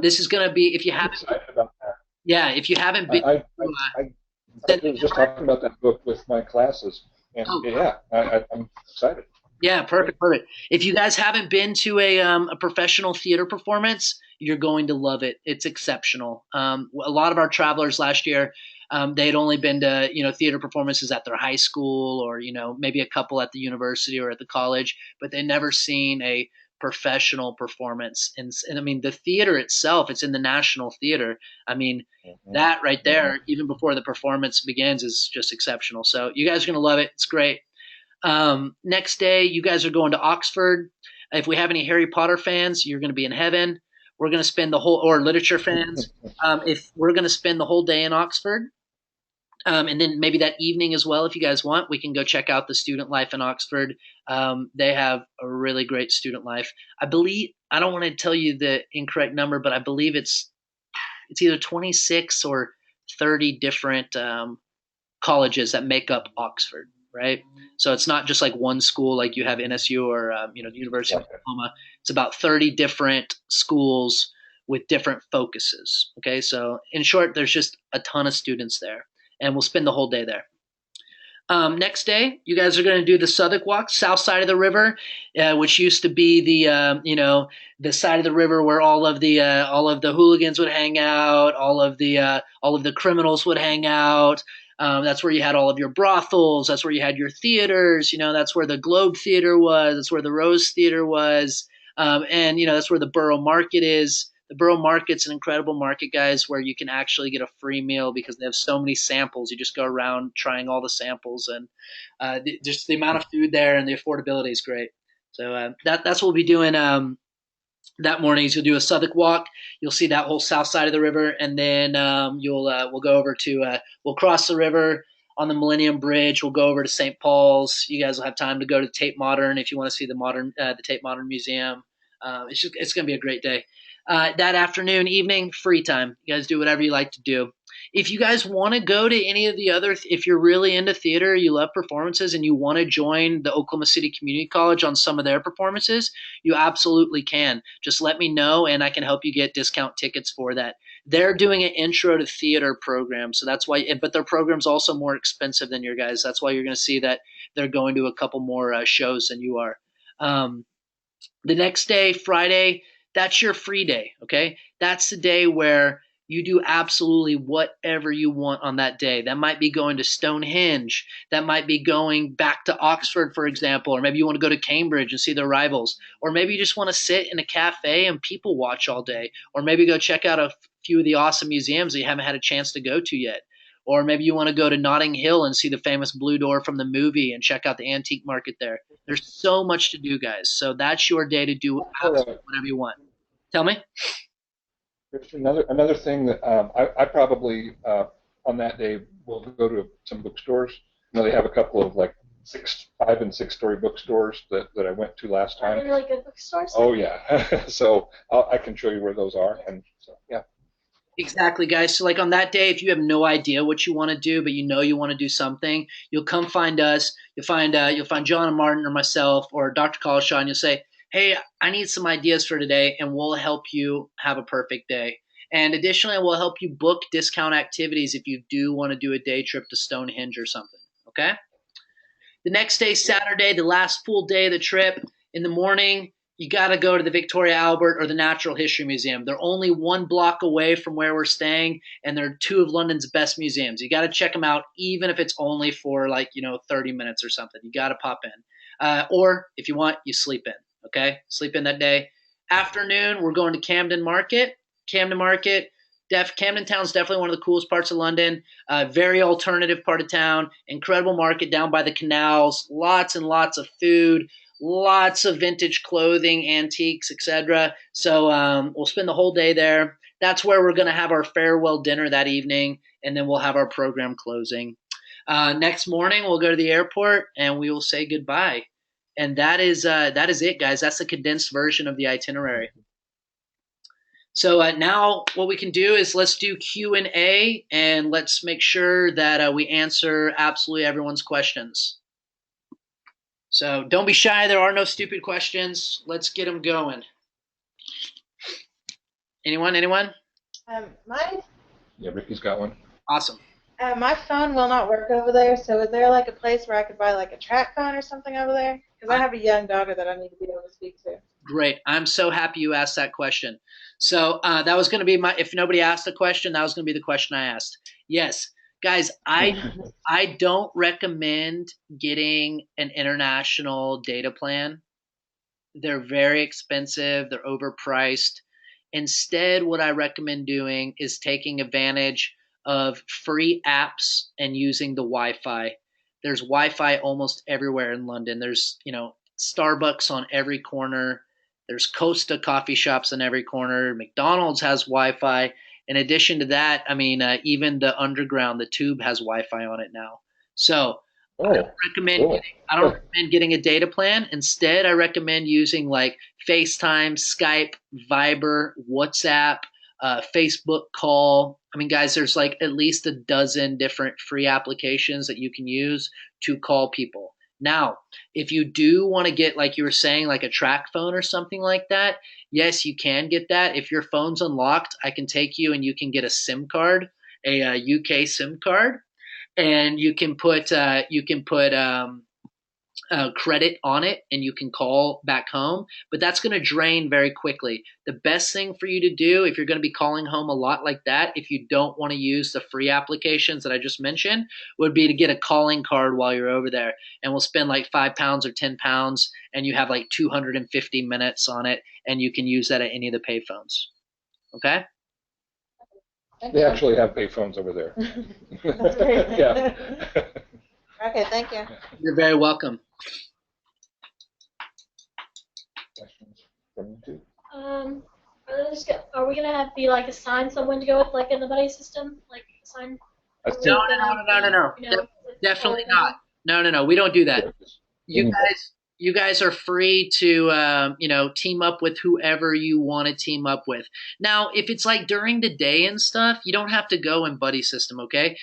This is going to be if you I'm haven't, excited about that. yeah, if you haven't I, been I, to I, in fact, I was just Cinema. talking about that book with my classes, and Oh, yeah, I'm excited. yeah, Great. perfect, perfect. If you guys haven't been to a professional theater performance, you're going to love it. It's exceptional. A lot of our travelers last year, they had only been to theater performances at their high school or maybe a couple at the university or at the college, but they never seen a professional performance. And I mean, the theater itself, it's in the National Theater. I mean, Hmm. that right Hmm. there, even before the performance begins, is just exceptional. So you guys are going to love it. It's great. Next day, you guys are going to Oxford. If we have any Harry Potter fans, you're going to be in heaven. We're going to spend the whole, or literature fans, if we're going to spend the whole day in Oxford. And then maybe that evening as well, if you guys want, we can go check out the student life in Oxford. They have a really great student life. I believe, I don't want to tell you the incorrect number, but I believe it's either 26 or 30 different colleges that make up Oxford, right? So it's not just like one school like you have NSU or the University of Right. Oklahoma. It's about 30 different schools with different focuses. Okay, so in short, there's just a ton of students there, and we'll spend the whole day there. Next day, you guys are going to do the Southwark Walk, south side of the river, which used to be the side of the river where all of the hooligans would hang out, all of the criminals would hang out. That's where you had all of your brothels. That's where you had your theaters. That's where the Globe Theater was. That's where the Rose Theater was. And that's where the Borough Market is. The Borough Market's an incredible market, guys, where you can actually get a free meal because they have so many samples. You just go around trying all the samples, and just the amount of food there and the affordability is great. So that's what we'll be doing that morning. Is you'll do a Southwark walk. You'll see that whole south side of the river, and then we'll go over to we'll cross the river on the Millennium Bridge. We'll go over to St. Paul's. You guys will have time to go to Tate Modern if you want to see the Tate Modern Museum. It's going to be a great day. That afternoon, evening, free time. You guys do whatever you like to do. If you guys want to go to any of the other, if you're really into theater, you love performances, and you want to join the Oklahoma City Community College on some of their performances, you absolutely can. Just let me know, and I can help you get discount tickets for that. They're doing an intro to theater program, so that's why. But their program's also more expensive than your guys. That's why you're going to see that they're going to a couple more shows than you are. Um, the next day, Friday, that's your free day. Okay, that's the day where you do absolutely whatever you want on that day. That might be going to Stonehenge. That might be going back to Oxford, for example, or maybe you want to go to Cambridge and see their rivals, or maybe you just want to sit in a cafe and people watch all day, or maybe go check out a few of the awesome museums that you haven't had a chance to go to yet. Or maybe you want to go to Notting Hill and see the famous Blue Door from the movie and check out the antique market there. There's so much to do, guys. So that's your day to do All absolutely right. whatever you want. Tell me. There's another thing that I probably on that day will go to some bookstores. You know, they have a couple of like 5 and 6 story bookstores that I went to last Are time. they really good bookstores? Oh yeah, so I can show you where those are, and so yeah. Exactly, guys. So, like on that day, if you have no idea what you want to do, but you know you want to do something, you'll come find us. You'll find John and Martin or myself or Dr. Collishaw, and you'll say, "Hey, I need some ideas for today," and we'll help you have a perfect day. And additionally, we'll help you book discount activities if you do want to do a day trip to Stonehenge or something. Okay. The next day, Saturday, the last full day of the trip, in the morning, you got to go to the Victoria Albert or the Natural History Museum. They're only 1 block away from where we're staying, and they're two of London's best museums. You got to check them out, even if it's only for like 30 minutes or something. You got to pop in, or if you want, you sleep in. Okay, sleep in that day. Afternoon, we're going to Camden Market. Camden Market. Camden Town's definitely one of the coolest parts of London. Very alternative part of town. Incredible market down by the canals. Lots and lots of food. Lots of vintage clothing, antiques, etc. So we'll spend the whole day there. That's where we're going to have our farewell dinner that evening, and then we'll have our program closing. Next morning, we'll go to the airport and we will say goodbye. And that is it, guys. That's the condensed version of the itinerary. So now what we can do is let's do Q&A and let's make sure that we answer absolutely everyone's questions. So don't be shy. There are no stupid questions. Let's get them going. Anyone? Anyone? My Yeah, Ricky's got one. Awesome. my phone will not work over there. So is there like a place where I could buy like a track phone or something over there? Because I have a young daughter that I need to be able to speak to. Great. I'm so happy you asked that question. So that was going to be if nobody asked the question, that was going to be the question I asked. Yes, guys, I don't recommend getting an international data plan. They're very expensive, they're overpriced. Instead, what I recommend doing is taking advantage of free apps and using the Wi-Fi. There's Wi-Fi almost everywhere in London. There's Starbucks on every corner. There's Costa coffee shops on every corner. McDonald's has Wi-Fi. In addition to that, I mean, even the underground, the tube has Wi-Fi on it now. So I don't Oh, recommend cool. getting I don't recommend getting a data plan. Instead, I recommend using like FaceTime, Skype, Viber, WhatsApp, Facebook call. I mean, guys, there's like at least a dozen different free applications that you can use to call people. Now, if you do want to get, like you were saying, like a track phone or something like that, yes, you can get that. If your phone's unlocked, I can take you and you can get a SIM card, a UK SIM card, and you can put credit on it and you can call back home, but that's going to drain very quickly. The best thing for you to do if you're going to be calling home a lot like that, if you don't want to use the free applications that I just mentioned, would be to get a calling card while you're over there, and we'll spend like £5 or £10, and you have like 250 minutes on it, and you can use that at any of the payphones. Okay. Thank They you. actually have payphones over there. That's great. Yeah. Okay, thank you. You're very welcome. Questions from you two? Are we gonna have be like assign someone to go with like in the buddy system, like assign? I Are No, we think gonna no, no, no, no, no. you know Definitely all not. No, no, no. We don't do that. You anybody. guys, you guys are free to, team up with whoever you want to team up with. Now, if it's like during the day and stuff, you don't have to go in buddy system. Okay,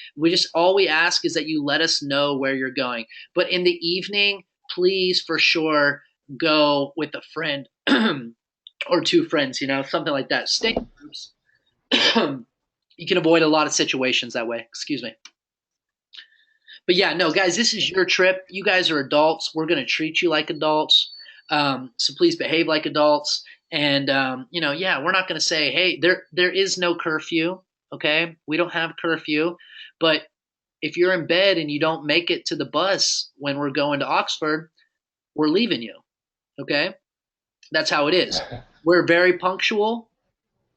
all we ask is that you let us know where you're going. But in the evening, please, for sure, go with a friend or two friends. Something like that. Stay in groups. You can avoid a lot of situations that way. Excuse me. But yeah, no, guys, this is your trip. You guys are adults. We're going to treat you like adults. So please behave like adults. And yeah, we're not going to say, hey, there is no curfew. Okay, we don't have curfew. But if you're in bed and you don't make it to the bus when we're going to Oxford, we're leaving you. Okay, that's how it is. We're very punctual.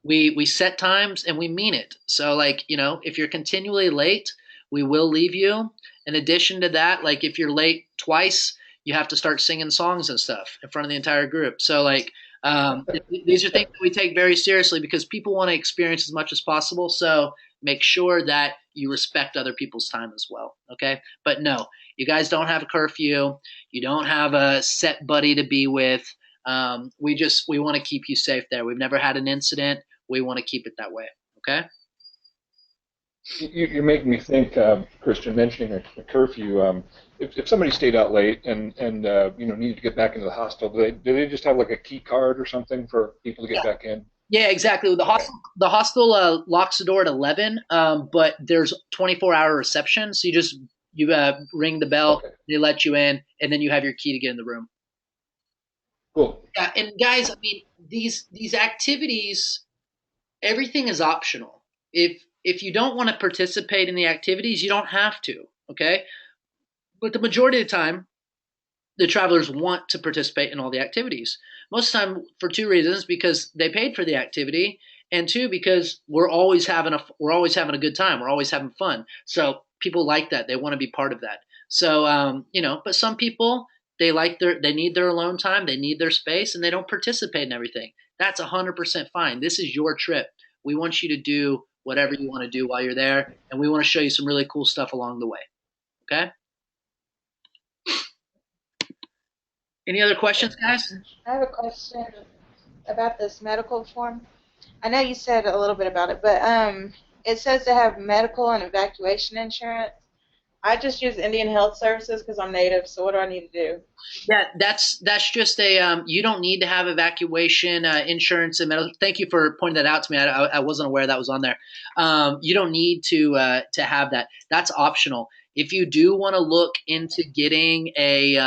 We set times and we mean it. So like if you're continually late, we will leave you. In addition to that, like if you're late twice, you have to start singing songs and stuff in front of the entire group. So like these are things that we take very seriously because people want to experience as much as possible. So make sure that you respect other people's time as well. Okay. But no, you guys don't have a curfew. You don't have a set buddy to be with. We want to keep you safe there. We've never had an incident. We want to keep it that way. Okay. You're making me think, Christian, mentioning a curfew. If somebody stayed out late and needed to get back into the hostel, do they just have like a key card or something for people to get back in? Yeah, exactly. The hostel locks the door at 11, but there's 24-hour reception. So you ring the bell, Okay, they let you in, and then you have your key to get in the room. cool. Yeah, and guys, I mean these activities, everything is optional. If you don't want to participate in the activities, you don't have to. Okay, but the majority of the time, the travelers want to participate in all the activities. Most of the time for two reasons: because they paid for the activity, and two because we're always having a good time. We're always having fun. So people like that. They want to be part of that. So but some people they need their alone time. They need their space, and they don't participate in everything. That's 100% fine. This is your trip. We want you to do whatever you want to do while you're there, and we want to show you some really cool stuff along the way. Okay. Any other questions, guys? I have a question about this medical form. I know you said a little bit about it, but it says to have medical and evacuation insurance. I just use Indian Health Services because I'm native, so what do I need to do? Yeah, that's just a you don't need to have evacuation insurance and medical. Thank you for pointing that out to me. I wasn't aware that was on there. You don't need to have that. That's optional. If you do want to look into getting a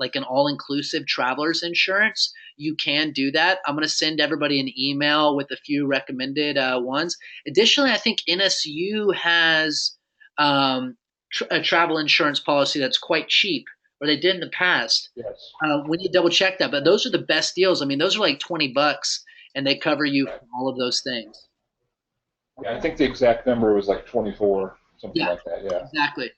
like an all inclusive travelers insurance, you can do that. I'm going to send everybody an email with a few recommended ones. Additionally, I think NSU has a travel insurance policy that's quite cheap, or they did in the past. Yes. We need to double check that, but those are the best deals. I mean, those are like $20, and they cover you Right. for all of those things. Yeah, I think the exact number was like 24, something Yeah, like that. Yeah. exactly.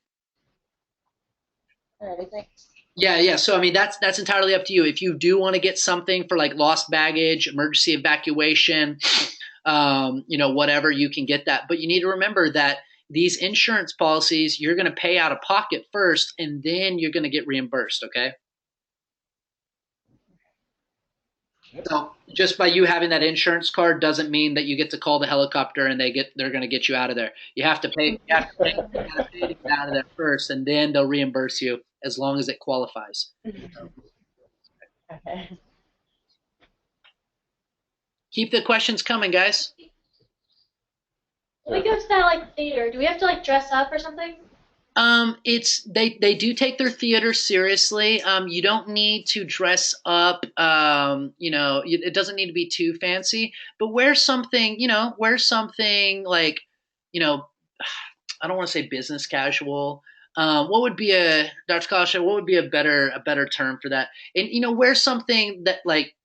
Alrighty, thanks. Yeah. So I mean, that's entirely up to you. If you do want to get something for like lost baggage, emergency evacuation, whatever, you can get that. But you need to remember that these insurance policies, you're going to pay out of pocket first, and then you're going to get reimbursed. Okay. Yep. So just by you having that insurance card doesn't mean that you get to call the helicopter and they're going to get you out of there. You have to pay. You have to pay to get out of there first, and then they'll reimburse you as long as it qualifies. Okay. Keep the questions coming, guys. When we go to that like theater, do we have to like dress up or something? It's they do take their theater seriously. You don't need to dress up. It doesn't need to be too fancy, but wear something. Wear something like, you know, I don't want to say business casual. What would be Dr. Kasha? What would be a better term for that? And wear something that like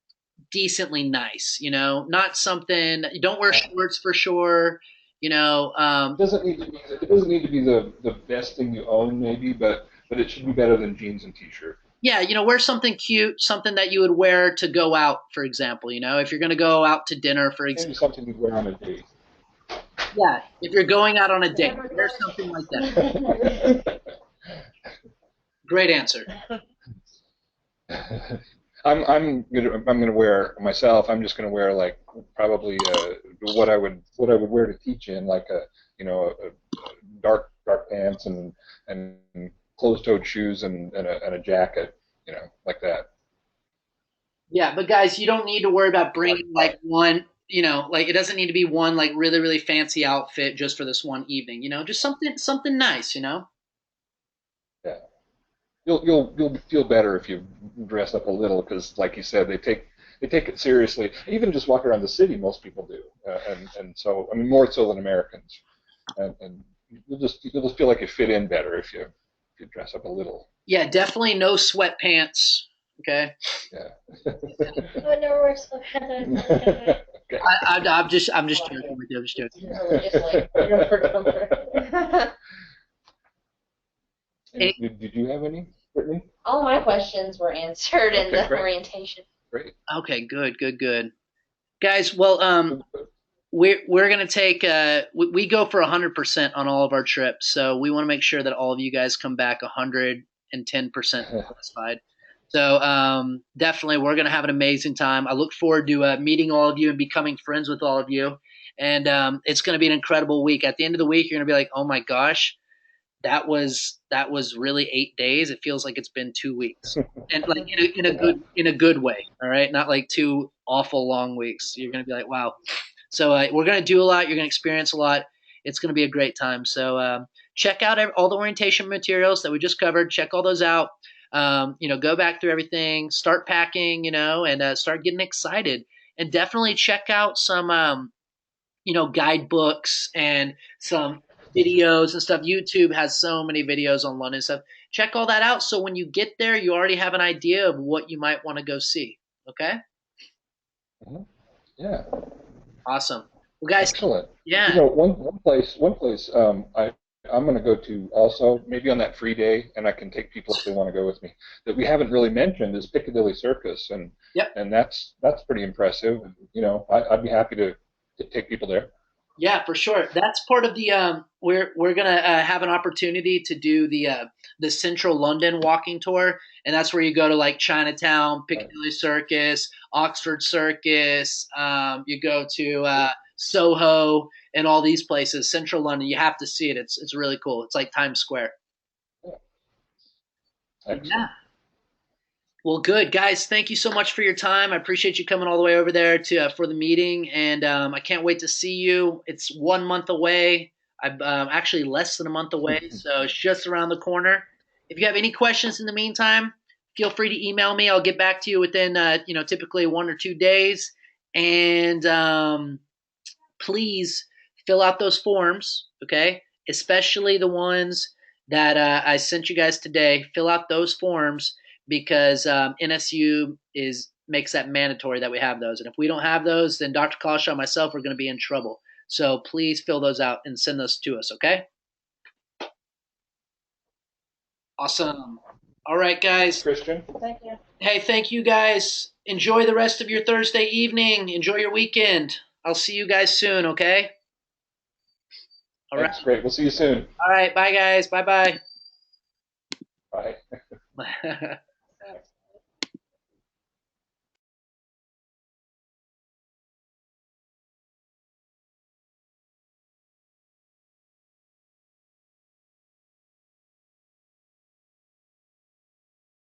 decently nice. Not something. You don't wear shorts for sure. It doesn't need to be the best thing you own, maybe, but it should be better than jeans and t-shirt. Yeah, wear something cute, something that you would wear to go out, for example. If you're going to go out to dinner, for Maybe example. something you'd wear on a date. Yeah, if you're going out on a date, wear something like that. Great answer. I'm gonna wear myself. I'm just gonna wear like probably what I would wear to teach in, like a dark pants and closed-toed shoes and a jacket, like that. Yeah, but guys, you don't need to worry about bringing like one, like it doesn't need to be one like really really fancy outfit just for this one evening. Just something nice. Yeah. You'll feel better if you dress up a little, because, like you said, they take it seriously. Even just walk around the city, most people do, and so I mean more so than Americans, and you'll just feel like you fit in better if you dress up a little. Yeah, definitely no sweatpants. Okay. Yeah. I would never wear sweatpants. Okay. I'm just joking with you. I'm just joking. Just like, for comfort. And did you have any, Brittany? All my questions were answered in Okay, the great. orientation. Great. Okay, good. Guys, well, we're gonna take we go for 100% on all of our trips, so we want to make sure that all of you guys come back 110% satisfied. So definitely, we're gonna have an amazing time. I look forward to meeting all of you and becoming friends with all of you, and it's gonna be an incredible week. At the end of the week, you're gonna be like, oh my gosh, that was really 8 days. It feels like it's been 2 weeks, and like in a good way. All right, not like 2 awful long weeks. You're gonna be like, wow. So we're gonna do a lot. You're gonna experience a lot. It's gonna be a great time. So check out all the orientation materials that we just covered. Check all those out. Go back through everything. Start packing. And start getting excited. And definitely check out some guidebooks and some videos and stuff. YouTube has so many videos on London stuff. Check all that out so when you get there, you already have an idea of what you might want to go see. Okay? Mhm. Yeah. Awesome. Well, guys, Excellent. yeah. One place I'm going to go to also, maybe on that free day, and I can take people if they want to go with me, that we haven't really mentioned is Piccadilly Circus, and Yep. and that's pretty impressive. I'd be happy to take people there. Yeah, for sure. That's part of the we're gonna have an opportunity to do the Central London walking tour, and that's where you go to like Chinatown, Right. Piccadilly Circus, Oxford Circus. You go to Soho and all these places. Central London, you have to see it. It's really cool. It's like Times Square. Yeah. Yeah. Excellent. Well, good guys. Thank you so much for your time. I appreciate you coming all the way over there to for the meeting, and I can't wait to see you. It's 1 month away. I'm actually less than a month away, so it's just around the corner. If you have any questions in the meantime, feel free to email me. I'll get back to you within typically 1 or 2 days. And please fill out those forms, okay? Especially the ones that I sent you guys today. Fill out those forms because NSU makes that mandatory that we have those. And if we don't have those, then Dr. Kalshaw and myself are going to be in trouble. So please fill those out and send those to us, okay? Awesome. All right, Thanks, guys. Christian. Thank you. Hey, thank you guys. Enjoy the rest of your Thursday evening. Enjoy your weekend. I'll see you guys soon, okay? All right. Thanks. Great. We'll see you soon. All right. Bye, guys. Bye Bye. bye.